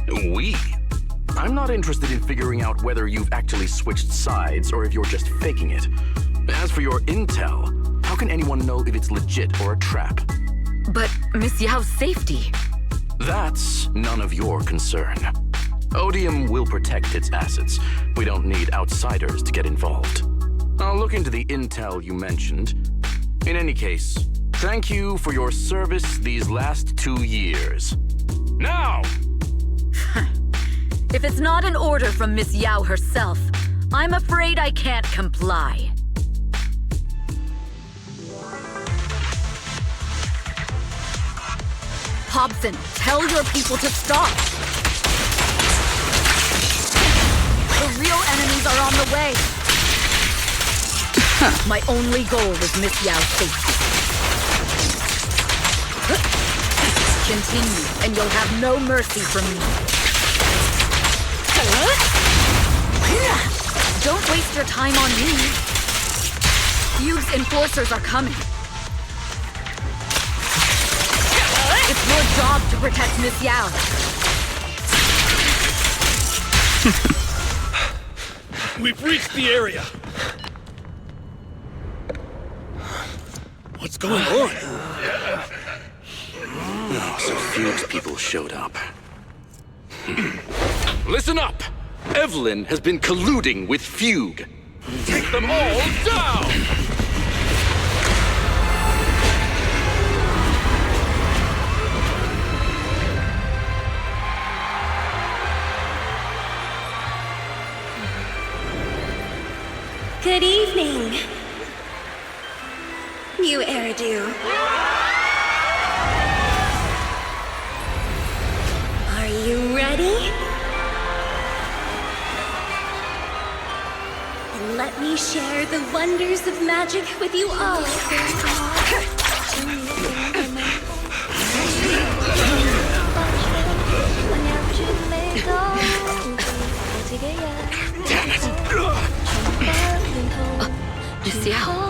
We? I'm not interested in figuring out whether you've actually switched sides or if you're just faking it. As for your intel, how can anyone know if it's legit or a trap? But Miss Yao's safety... That's none of your concern. Odium will protect its assets. We don't need outsiders to get involved. I'll look into the intel you mentioned. In any case, thank you for your service these last 2 years. Now! If it's not an order from Miss Yao herself, I'm afraid I can't comply. Hobson, tell your people to stop! The real enemies are on the way! My only goal is Miss Yao's safety. Continue, and you'll have no mercy from me. Don't waste your time on me. Fugue's enforcers are coming. It's your job to protect Miss Yao. We've reached the area. What's going on? Oh, so Fugue's people showed up. Listen up! Evelyn has been colluding with Fugue. Take them all down! Good evening. New hairdo. Are you ready? And let me share the wonders of magic with you all. Damn it! Miss Yao.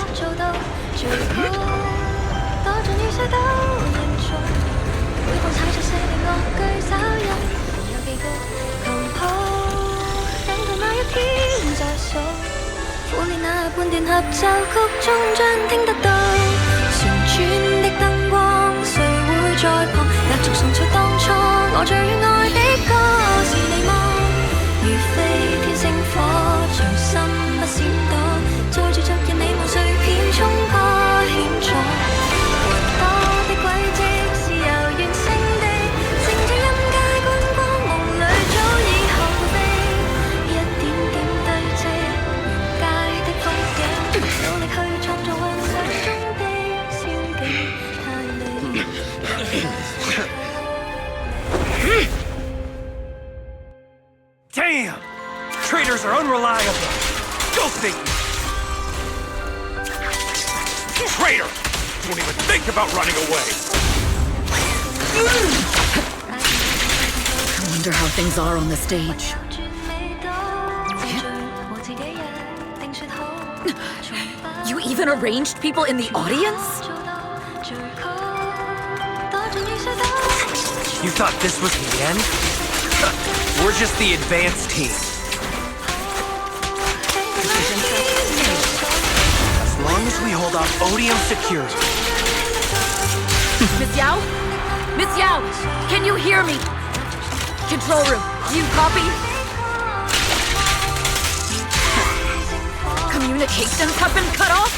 Traitors are unreliable. Go figure. Traitor! Don't even think about running away! I wonder how things are on the stage. You even arranged people in the audience? You thought this was the end? We're just the advanced team. As long as we hold off Odium security. Miss Yao? Miss Yao, can you hear me? Control room, do you copy? Communications have been cut off?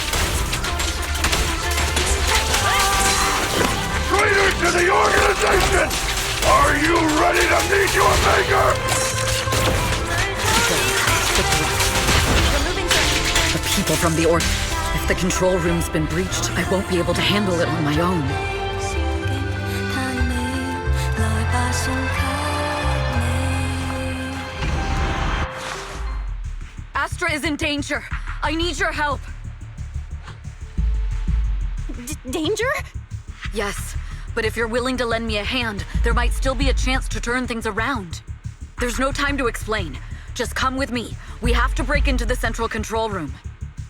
Traitor to the organization! Are you ready to meet your maker? The people from the If the control room's been breached, I won't be able to handle it on my own. Astra is in danger. I need your help. Danger? Yes, but if you're willing to lend me a hand, there might still be a chance to turn things around. There's no time to explain. Just come with me. We have to break into the central control room.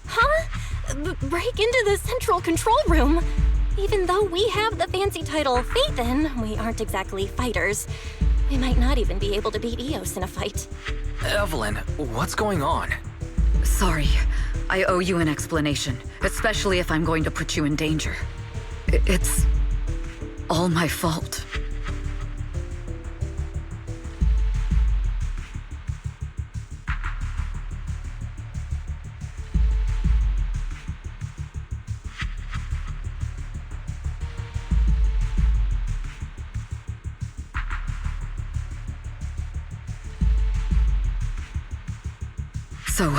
Huh? Break into the central control room? Even though we have the fancy title Phaethon, we aren't exactly fighters. We might not even be able to beat Eos in a fight. Evelyn, what's going on? Sorry. I owe you an explanation, especially if I'm going to put you in danger. It's all my fault. So,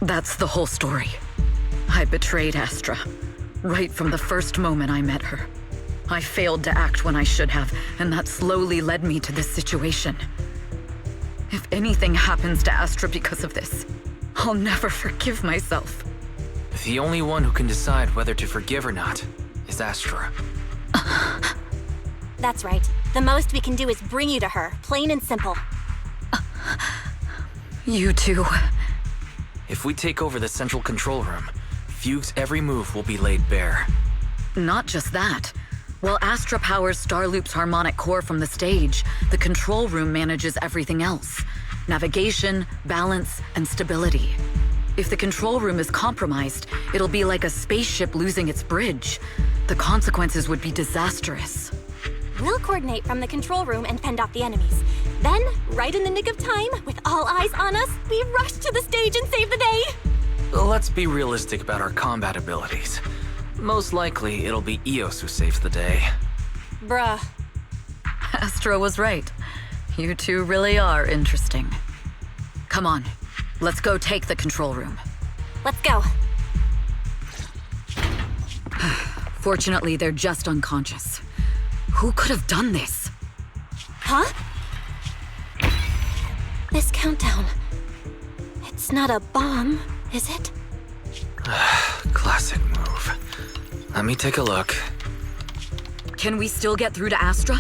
that's the whole story. I betrayed Astra, right from the first moment I met her. I failed to act when I should have, and that slowly led me to this situation. If anything happens to Astra because of this, I'll never forgive myself. The only one who can decide whether to forgive or not is Astra. That's right. The most we can do is bring you to her, plain and simple. You too. If we take over the central control room, Fugue's every move will be laid bare. Not just that. While Astra powers Starloop's harmonic core from the stage, the control room manages everything else. Navigation, balance, and stability. If the control room is compromised, it'll be like a spaceship losing its bridge. The consequences would be disastrous. We'll coordinate from the control room and fend off the enemies. Then, right in the nick of time, with all eyes on us, we rush to the stage and save the day! Let's be realistic about our combat abilities. Most likely, it'll be Eos who saves the day. Bruh. Astra was right. You two really are interesting. Come on, let's go take the control room. Let's go. Fortunately, they're just unconscious. Who could have done this? Huh? This countdown. It's not a bomb, is it? Classic move. Let me take a look. Can we still get through to Astra?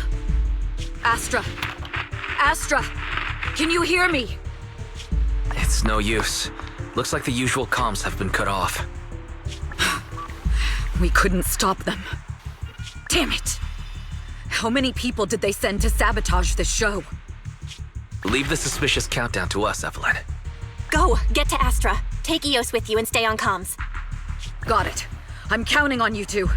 Astra! Astra! Can you hear me? It's no use. Looks like the usual comms have been cut off. We couldn't stop them. Damn it! How many people did they send to sabotage this show? Leave the suspicious countdown to us, Evelyn. Go! Get to Astra. Take Eos with you and stay on comms. Got it. I'm counting on you two.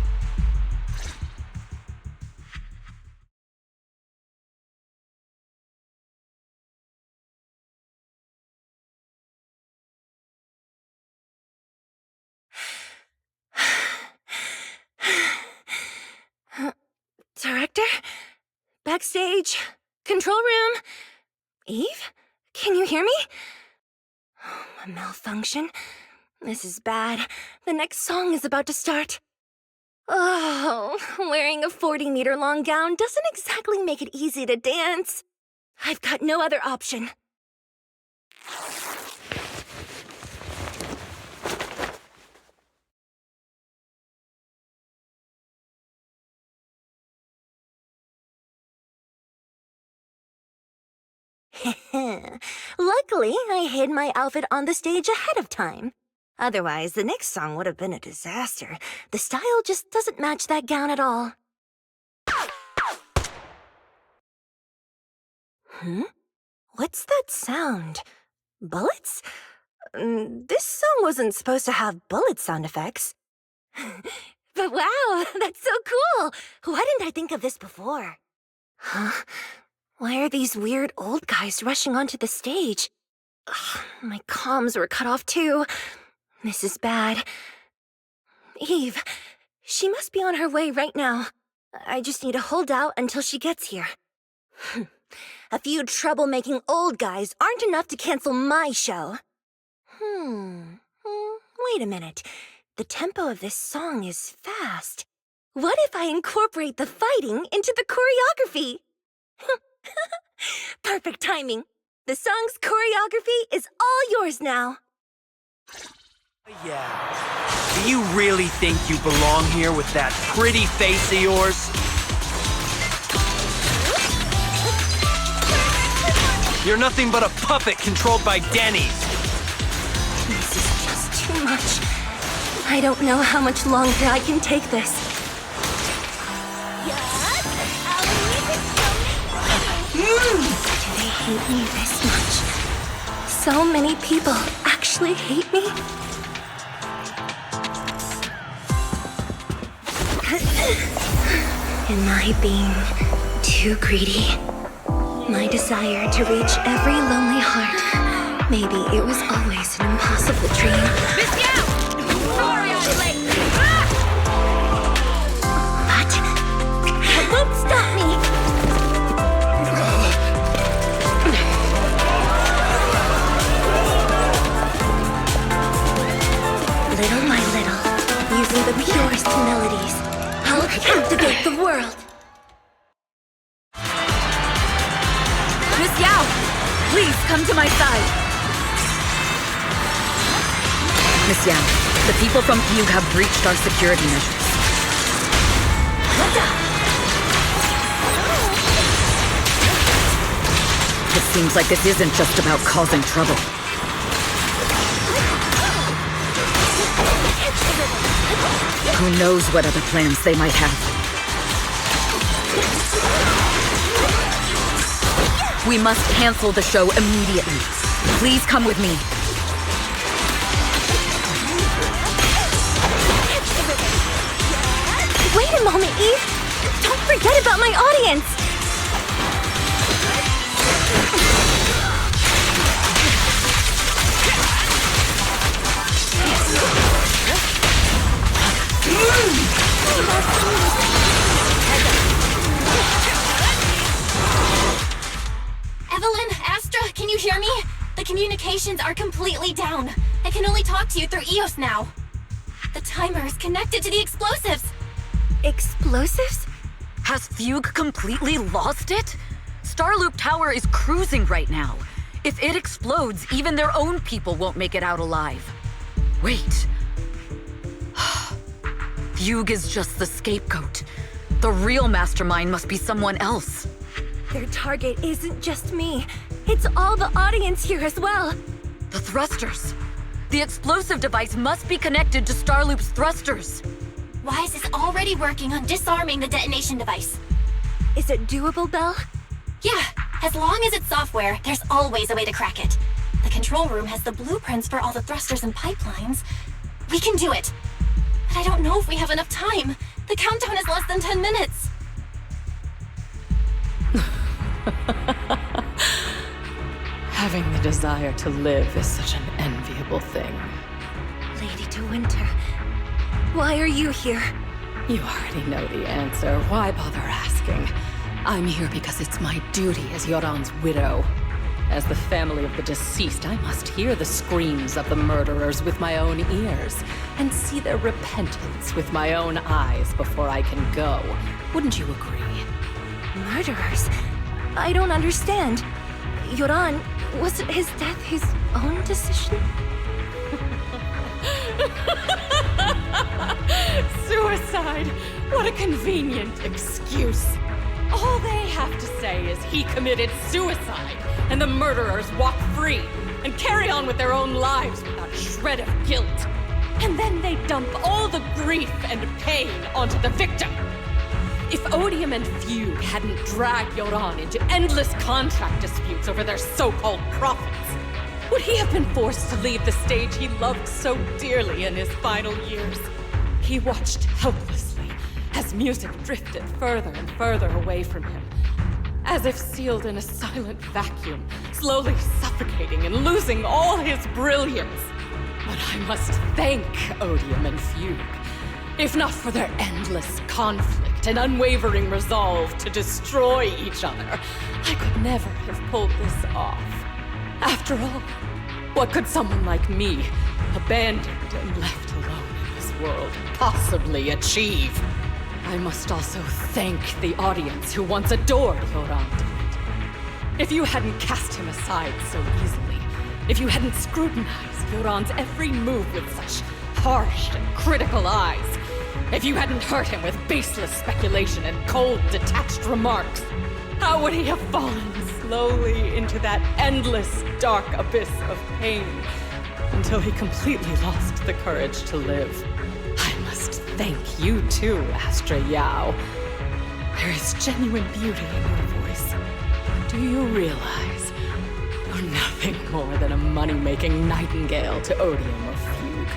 Director? Backstage? Control room? Eve? Can you hear me? A malfunction? This is bad. The next song is about to start. Oh, wearing a 40-meter-long gown doesn't exactly make it easy to dance. I've got no other option. Luckily, I hid my outfit on the stage ahead of time. Otherwise, the next song would have been a disaster. The style just doesn't match that gown at all. What's that sound? Bullets? This song wasn't supposed to have bullet sound effects. But wow, that's so cool! Why didn't I think of this before? Huh? Why are these weird old guys rushing onto the stage? Ugh, my comms were cut off too. This is bad. Eve, she must be on her way right now. I just need to hold out until she gets here. A few troublemaking old guys aren't enough to cancel my show. Wait a minute. The tempo of this song is fast. What if I incorporate the fighting into the choreography? Perfect timing. The song's choreography is all yours now. Yeah. Do you really think you belong here with that pretty face of yours? You're nothing but a puppet controlled by Denny's. This is just too much. I don't know how much longer I can take this. Do they hate me this much? So many people actually hate me? Am I being too greedy? My desire to reach every lonely heart. Maybe it was always an impossible dream. But that won't stop me. Little by little, using the purest melodies, I'll captivate the world. Miss Yao, please come to my side. Miss Yao, the people from Fugue have breached our security measures. It seems like this isn't just about causing trouble. Who knows what other plans they might have. We must cancel the show immediately. Please come with me. Wait a moment, Eve! Don't forget about my audience! Evelyn, Astra, can you hear me? The communications are completely down. I can only talk to you through EOS now. The timer is connected to the explosives. Explosives? Has Fugue completely lost it? Starloop Tower is cruising right now. If it explodes, even their own people won't make it out alive. Wait. Fugue is just the scapegoat. The real mastermind must be someone else. Their target isn't just me. It's all the audience here as well. The thrusters. The explosive device must be connected to Starloop's thrusters. Wise is already working on disarming the detonation device. Is it doable, Belle? Yeah, as long as it's software, there's always a way to crack it. The control room has the blueprints for all the thrusters and pipelines. We can do it. But I don't know if we have enough time. The countdown is less than 10 minutes. Having the desire to live is such an enviable thing. Lady De Winter, why are you here? You already know the answer. Why bother asking? I'm here because it's my duty as Yoran's widow. As the family of the deceased, I must hear the screams of the murderers with my own ears, and see their repentance with my own eyes before I can go. Wouldn't you agree? Murderers? I don't understand. Yoran, wasn't his death his own decision? Suicide! What a convenient excuse. All they have to say is he committed suicide, and the murderers walk free and carry on with their own lives without a shred of guilt. And then they dump all the grief and pain onto the victim. If Odium and Fugue hadn't dragged Yoran into endless contract disputes over their so-called profits, would he have been forced to leave the stage he loved so dearly in his final years? He watched helplessly as music drifted further and further away from him, as if sealed in a silent vacuum, slowly suffocating and losing all his brilliance. But I must thank Odium and Fugue. If not for their endless conflict and unwavering resolve to destroy each other, I could never have pulled this off. After all, what could someone like me, abandoned and left alone in this world, possibly achieve? I must also thank the audience who once adored Yoran. If you hadn't cast him aside so easily, if you hadn't scrutinized Yoran's every move with such harsh and critical eyes, if you hadn't hurt him with baseless speculation and cold, detached remarks, how would he have fallen slowly into that endless, dark abyss of pain until he completely lost the courage to live? I must thank you too, Astra Yao. There is genuine beauty in your voice. Do you realize you're nothing more than a money-making nightingale to Odium or Fugue?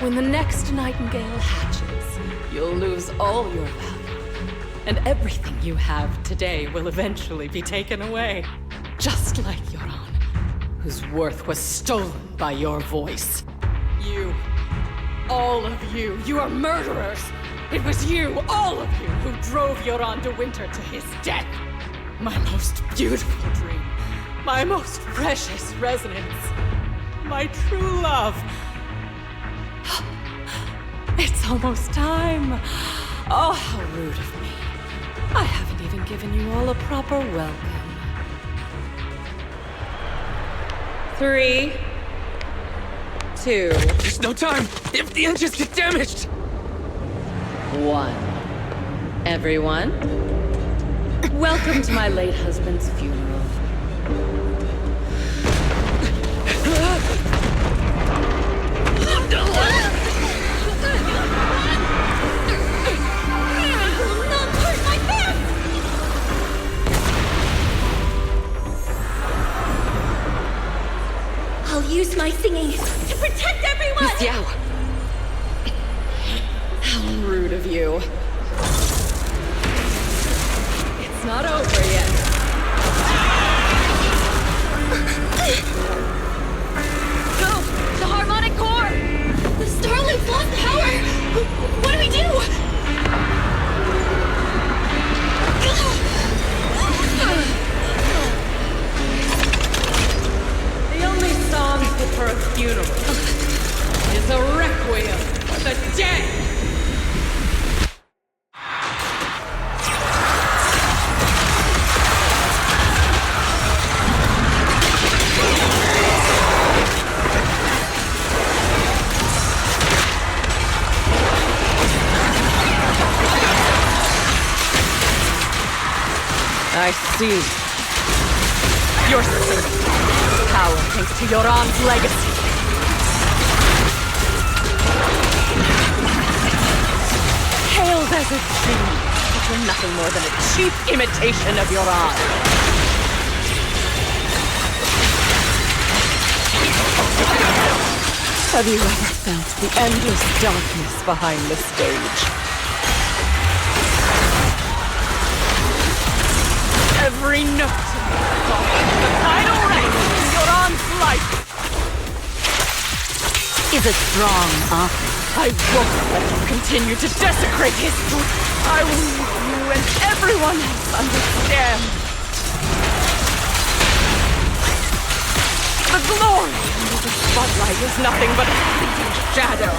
When the next nightingale hatches, you'll lose all your value, and everything you have today will eventually be taken away. Just like Yoran, whose worth was stolen by your voice. You, all of you, you are murderers! It was you, all of you, who drove Yoran de Winter to his death! My most beautiful dream, my most precious resonance, my true love. It's almost time. Oh, how rude of me. I haven't even given you all a proper welcome. 3, 2... There's no time! If the engines get damaged! 1. Everyone, welcome to my late husband's funeral. I'll use my singing to protect everyone! Miss Yao! How rude of you. It's not over yet. Go! The harmonic core! The Starlight's lost power! What do we do? The only song fit for a funeral is a requiem for the dead! I see. You're safe. Power thanks to Yoran's legacy. Hailed as a genius, but you're nothing more than a cheap imitation of Yoran. Have you ever felt the endless darkness behind the stage? Every note in the final rank in Yoran's life is a strong offer. I won't let you continue to desecrate history. I will leave you and everyone else understand. The glory under the spotlight is nothing but a fleeting shadow.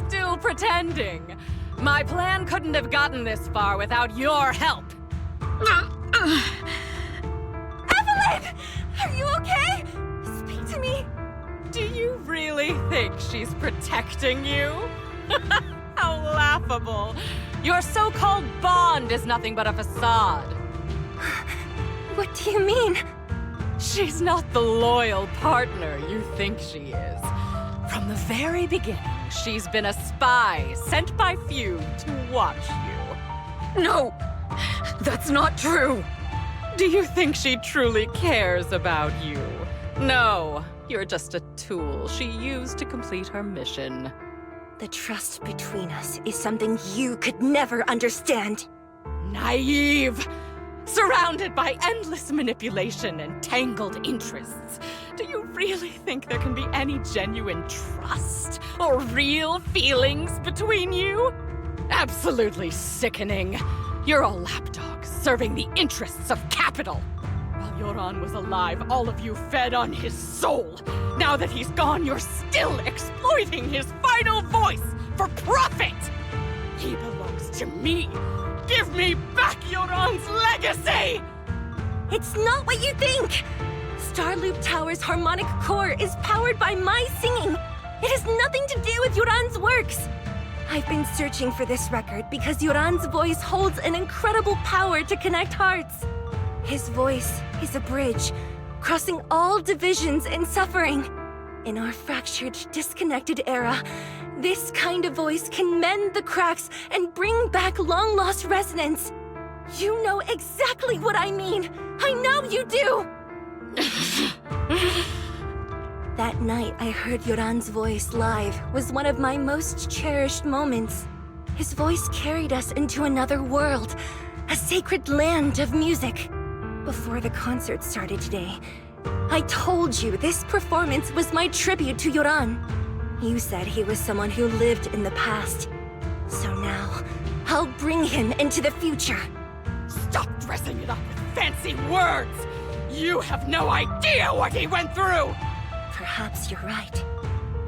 Still pretending. My plan couldn't have gotten this far without your help. Evelyn! Are you okay? Speak to me. Do you really think she's protecting you? How laughable. Your so-called bond is nothing but a facade. What do you mean? She's not the loyal partner you think she is. From the very beginning, she's been a spy sent by Fugue to watch you. No! That's not true! Do you think she truly cares about you? No, you're just a tool she used to complete her mission. The trust between us is something you could never understand. Naive! Surrounded by endless manipulation and tangled interests. Do you really think there can be any genuine trust or real feelings between you? Absolutely sickening. You're a lapdog serving the interests of capital. While Yoran was alive, all of you fed on his soul. Now that he's gone, you're still exploiting his final voice for profit. He belongs to me. Give me back Yoran's legacy! It's not what you think! Starloop Tower's harmonic core is powered by my singing. It has nothing to do with Yoran's works. I've been searching for this record because Yoran's voice holds an incredible power to connect hearts. His voice is a bridge, crossing all divisions and suffering. In our fractured, disconnected era, this kind of voice can mend the cracks and bring back long-lost resonance. You know exactly what I mean. I know you do! That night I heard Yoran's voice live was one of my most cherished moments. His voice carried us into another world, a sacred land of music. Before the concert started today, I told you this performance was my tribute to Yoran. You said he was someone who lived in the past. So now, I'll bring him into the future. Stop dressing it up with fancy words! You have no idea what he went through! Perhaps you're right.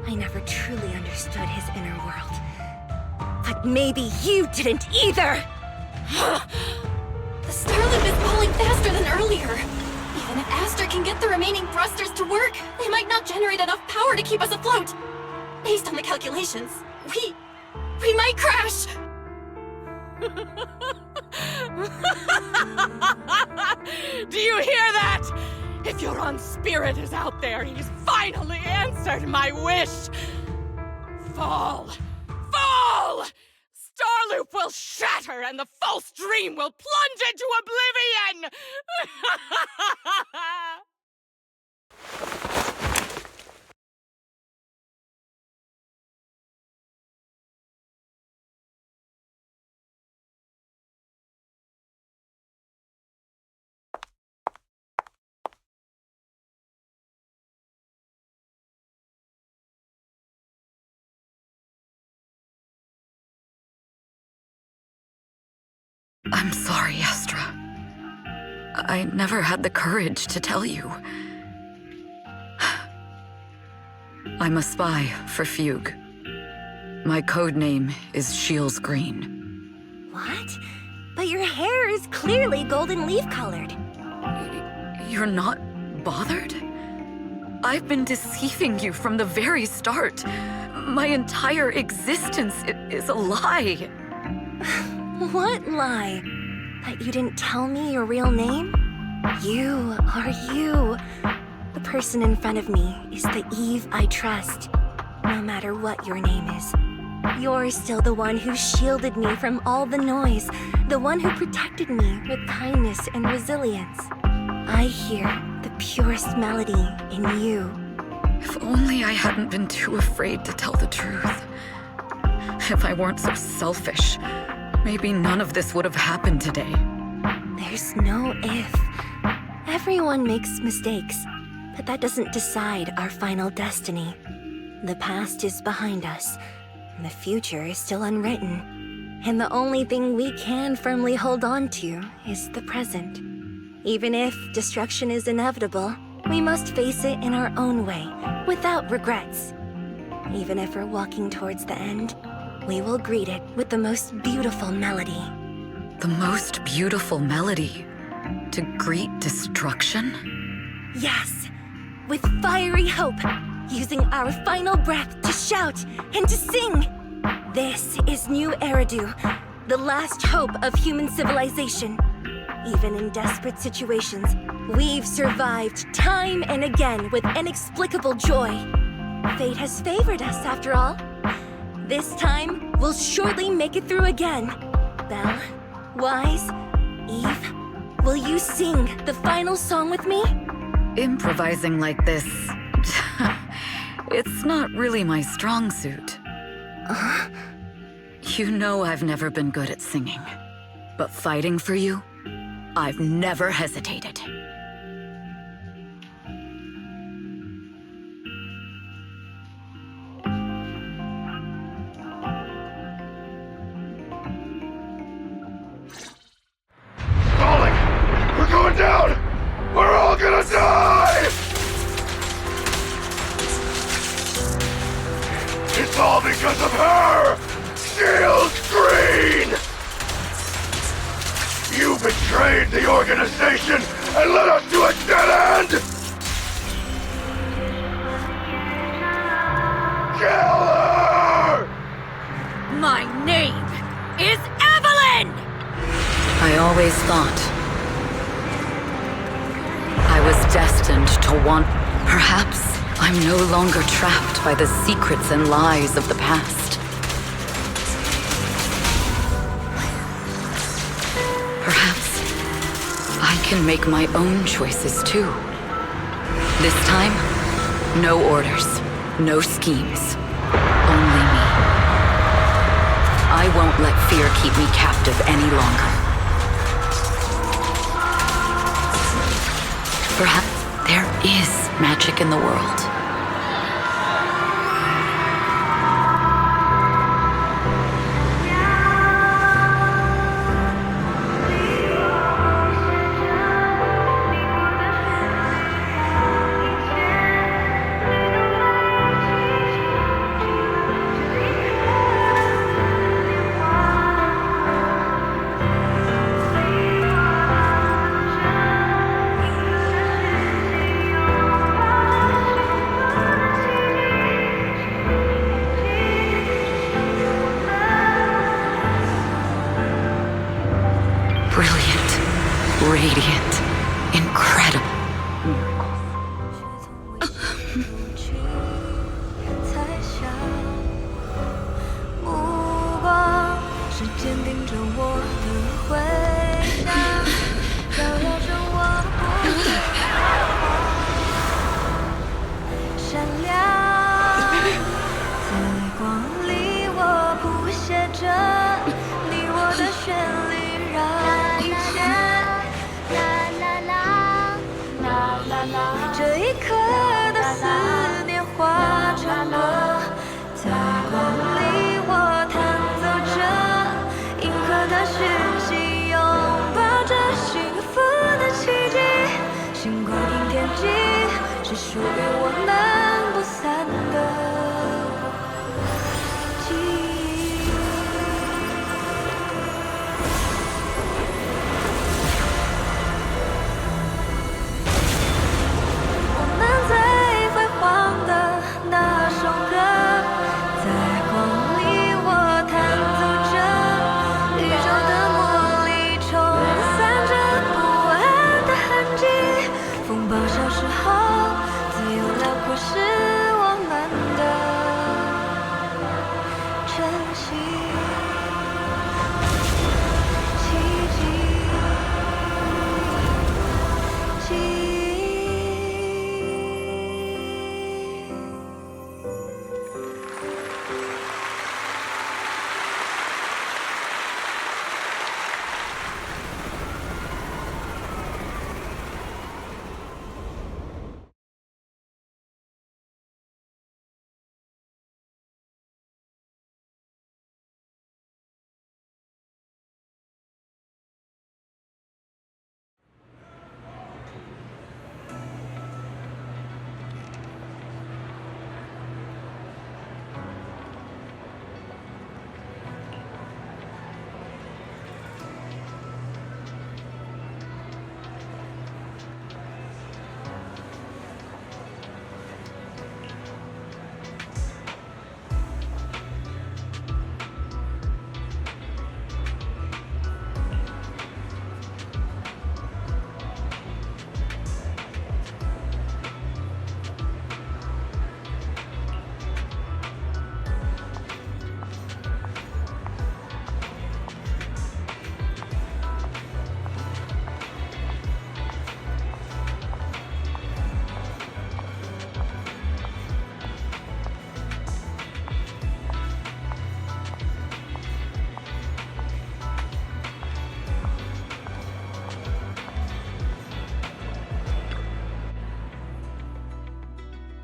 I never truly understood his inner world. But maybe you didn't either! The Starloop is falling faster than earlier. Even if Astra can get the remaining thrusters to work, they might not generate enough power to keep us afloat. Based on the calculations, we might crash! Do you hear that? If Yoran's spirit is out there, he's finally answered my wish! Fall! Fall! Starloop will shatter and the false dream will plunge into oblivion! I'm sorry, Astra. I never had the courage to tell you. I'm a spy for Fugue. My code name is Shields Green. What? But your hair is clearly golden leaf-colored. You're not bothered? I've been deceiving you from the very start. My entire existence is a lie. What lie? That you didn't tell me your real name? You are you. The person in front of me is the Eve I trust. No matter what your name is. You're still the one who shielded me from all the noise. The one who protected me with kindness and resilience. I hear the purest melody in you. If only I hadn't been too afraid to tell the truth. If I weren't so selfish, maybe none of this would have happened today. There's no if. Everyone makes mistakes, but that doesn't decide our final destiny. The past is behind us, and the future is still unwritten. And the only thing we can firmly hold on to is the present. Even if destruction is inevitable, we must face it in our own way, without regrets. Even if we're walking towards the end, We will greet it with the most beautiful melody. The most beautiful melody? To greet destruction? Yes, with fiery hope, using our final breath to shout and to sing. This is New Eridu, the last hope of human civilization. Even in desperate situations, we've survived time and again with inexplicable joy. Fate has favored us, after all. This time, we'll surely make it through again. Belle, Wise, Eve, will you sing the final song with me? Improvising like this... it's not really my strong suit. You know I've never been good at singing. But fighting for you, I've never hesitated. Falling! We're going down! We're all gonna die! It's all because of her! Shield's green! You betrayed the organization and led us to a dead end! Kill her! My name is Evelyn! I always thought I was destined to want... Perhaps I'm no longer trapped by the secrets and lies of the past. Perhaps I can make my own choices too. This time, no orders, no schemes, only me. I won't let fear keep me captive any longer. Perhaps there is magic in the world. Brilliant, radiant, incredible. 猜想，目光是坚定着我的回响，照耀着我不闪亮，在光里我谱写着你我的旋律，让一切啦啦啦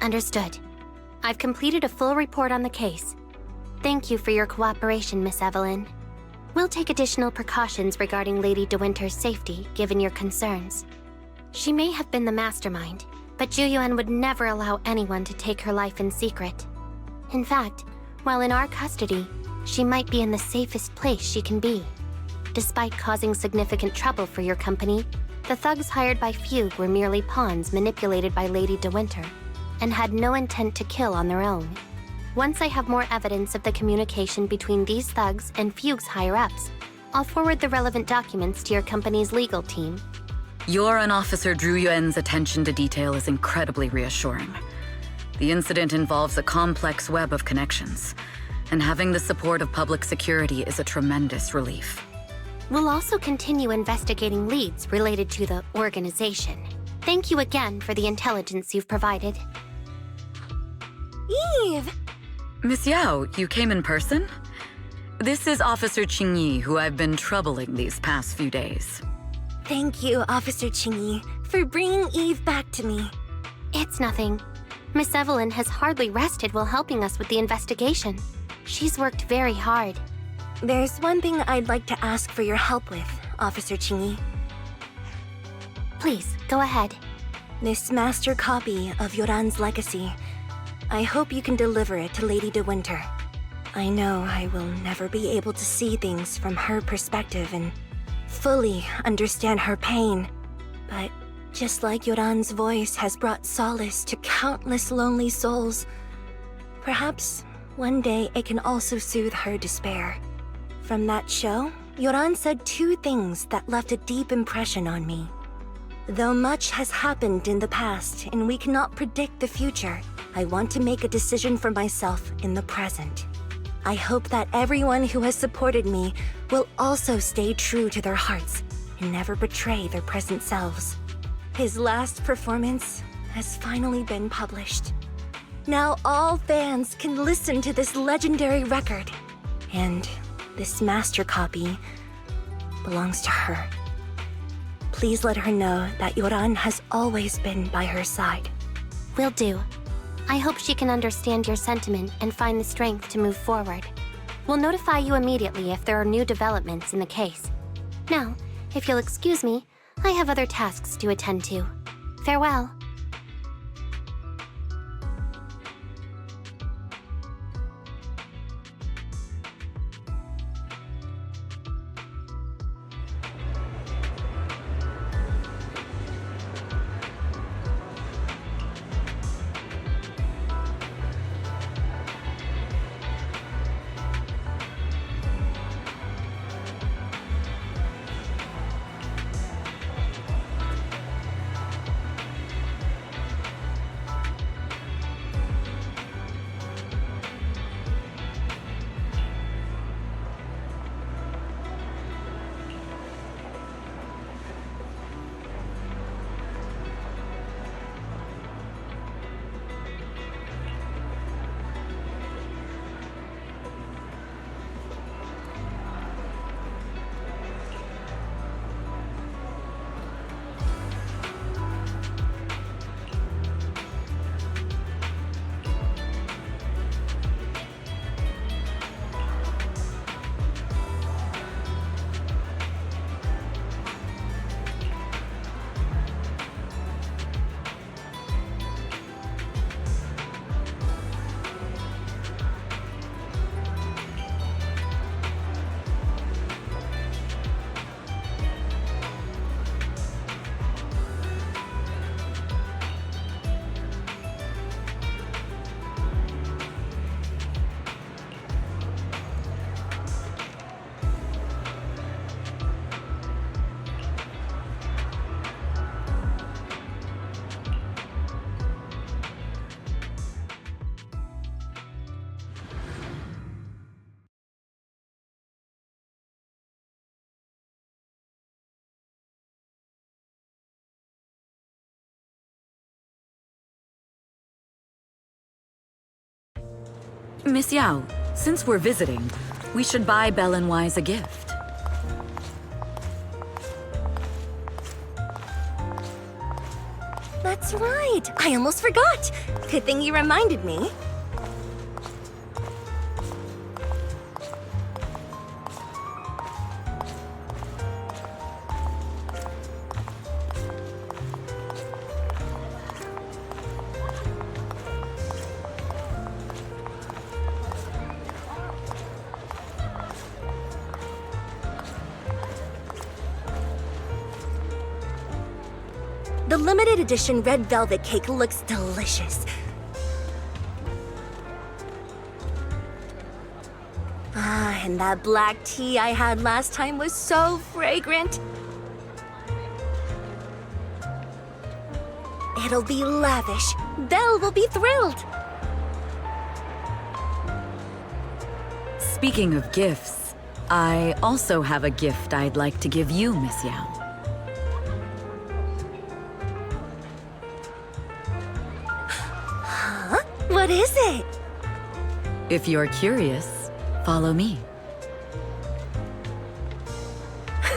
Understood. I've completed a full report on the case. Thank you for your cooperation, Miss Evelyn. We'll take additional precautions regarding Lady De Winter's safety, given your concerns. She may have been the mastermind, but Juyuan would never allow anyone to take her life in secret. In fact, while in our custody, she might be in the safest place she can be. Despite causing significant trouble for your company, the thugs hired by Fugue were merely pawns manipulated by Lady De Winter, and had no intent to kill on their own. Once I have more evidence of the communication between these thugs and Fugue's higher-ups, I'll forward the relevant documents to your company's legal team. Your and Officer Zhu Yuan's attention to detail is incredibly reassuring. The incident involves a complex web of connections, and having the support of public security is a tremendous relief. We'll also continue investigating leads related to the organization. Thank you again for the intelligence you've provided. Eve! Miss Yao, you came in person? This is Officer Qingyi, who I've been troubling these past few days. Thank you, Officer Qingyi, for bringing Eve back to me. It's nothing. Miss Evelyn has hardly rested while helping us with the investigation. She's worked very hard. There's one thing I'd like to ask for your help with, Officer Qingyi. Please, go ahead. This master copy of Yoran's legacy. I hope you can deliver it to Lady De Winter. I know I will never be able to see things from her perspective and fully understand her pain. But just like Yoran's voice has brought solace to countless lonely souls, perhaps one day it can also soothe her despair. From that show, Yoran said two things that left a deep impression on me. Though much has happened in the past and we cannot predict the future, I want to make a decision for myself in the present. I hope that everyone who has supported me will also stay true to their hearts and never betray their present selves. His last performance has finally been published. Now all fans can listen to this legendary record. And this master copy belongs to her. Please let her know that Yoran has always been by her side. Will do. I hope she can understand your sentiment and find the strength to move forward. We'll notify you immediately if there are new developments in the case. Now, if you'll excuse me, I have other tasks to attend to. Farewell. Miss Yao, since we're visiting, we should buy Belle and Wise a gift. That's right. I almost forgot. Good thing you reminded me. The limited edition red velvet cake looks delicious. Ah, and that black tea I had last time was so fragrant. It'll be lavish. Belle will be thrilled. Speaking of gifts, I also have a gift I'd like to give you, Miss Yao. What is it? If you're curious, follow me.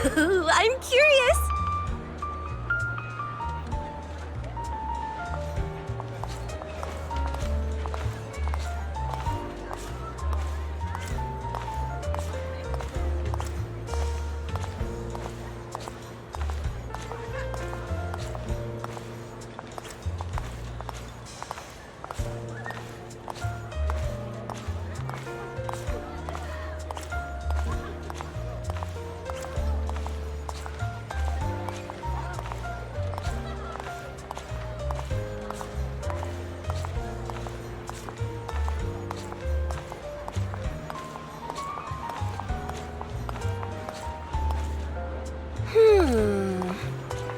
I'm curious.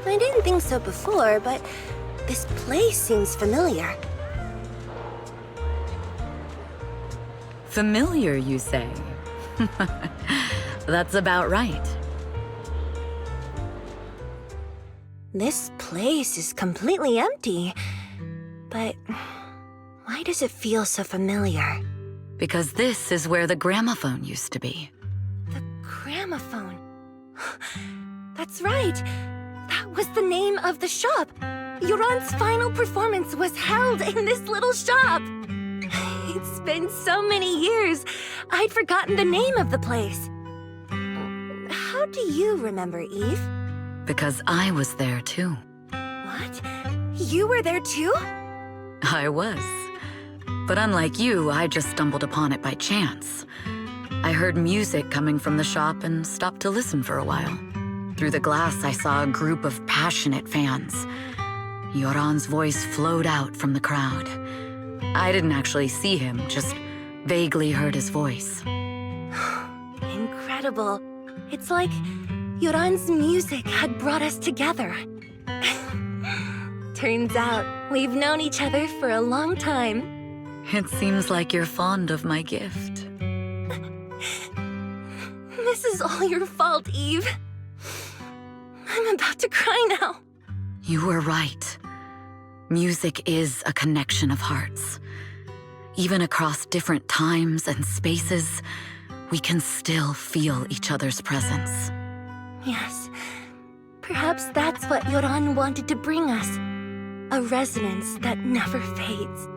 I didn't think so before, but this place seems familiar. Familiar, you say? That's about right. This place is completely empty. But why does it feel so familiar? Because this is where the gramophone used to be. The gramophone. That's right. That was the name of the shop. Yoran's final performance was held in this little shop. It's been so many years, I'd forgotten the name of the place. How do you remember, Eve? Because I was there too. What? You were there too? I was. But unlike you, I just stumbled upon it by chance. I heard music coming from the shop and stopped to listen for a while. Through the glass, I saw a group of passionate fans. Yoran's voice flowed out from the crowd. I didn't actually see him, just vaguely heard his voice. Incredible. It's like Yoran's music had brought us together. Turns out, we've known each other for a long time. It seems like you're fond of my gift. This is all your fault, Eve. I'm about to cry now. You were right. Music is a connection of hearts. Even across different times and spaces, we can still feel each other's presence. Yes. Perhaps that's what Yoran wanted to bring us. A resonance that never fades.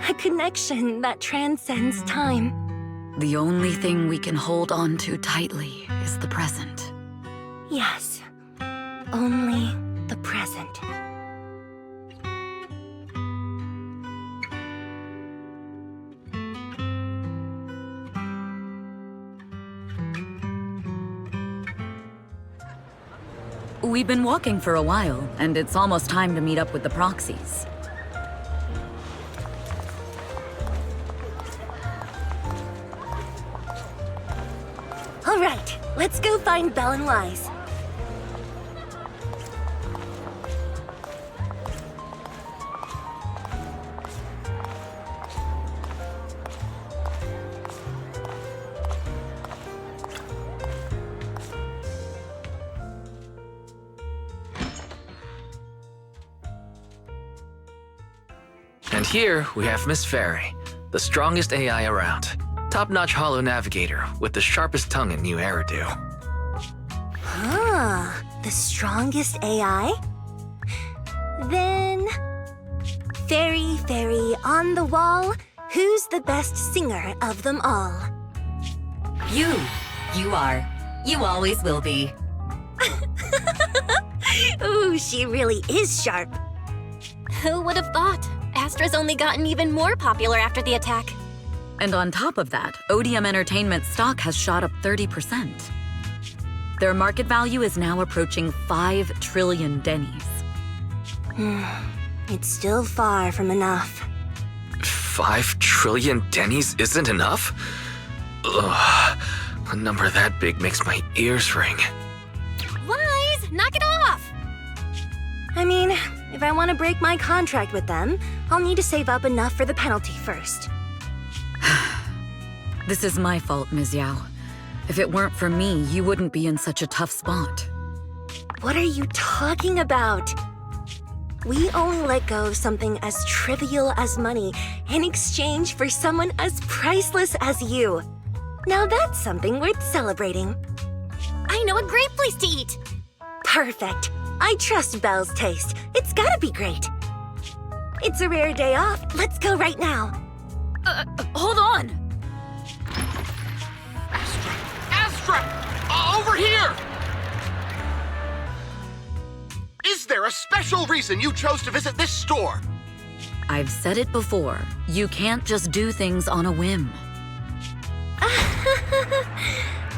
A connection that transcends time. The only thing we can hold on to tightly is the present. Yes. Only the present. We've been walking for a while, and it's almost time to meet up with the proxies. All right, let's go find Belle and Wise. And here we have Miss Fairy, the strongest AI around. Top-notch holo navigator with the sharpest tongue in New Eridu. Ah, the strongest AI? Then... Fairy, fairy, on the wall, who's the best singer of them all? You. You are. You always will be. Ooh, she really is sharp. Who would have thought? Astra's only gotten even more popular after the attack. And on top of that, Odium Entertainment stock has shot up 30%. Their market value is now approaching 5 trillion dennies. It's still far from enough. 5 trillion dennies isn't enough? Ugh, a number that big makes my ears ring. Wise, knock it off! I mean, if I want to break my contract with them, I'll need to save up enough for the penalty first. This is my fault, Ms. Yao. If it weren't for me, you wouldn't be in such a tough spot. What are you talking about? We only let go of something as trivial as money in exchange for someone as priceless as you. Now that's something worth celebrating. I know a great place to eat! Perfect. I trust Belle's taste. It's gotta be great. It's a rare day off. Let's go right now. Hold on! Astra! Over here! Is there a special reason you chose to visit this store? I've said it before. You can't just do things on a whim.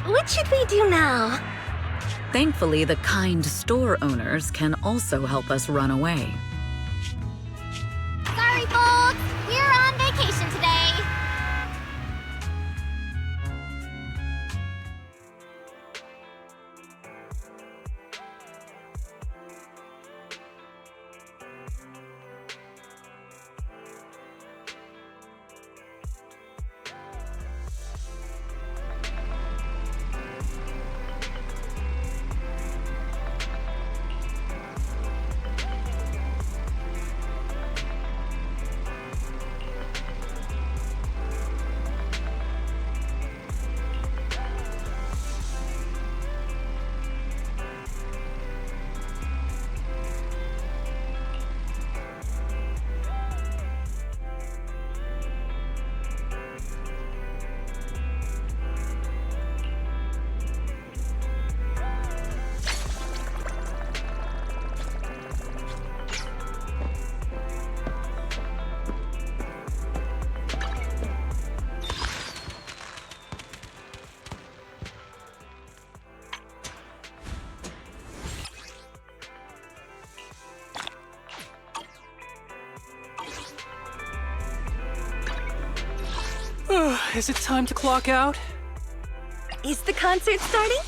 What should we do now? Thankfully, the kind store owners can also help us run away. Sorry, folks! We're on vacation today! Is it time to clock out? Is the concert starting?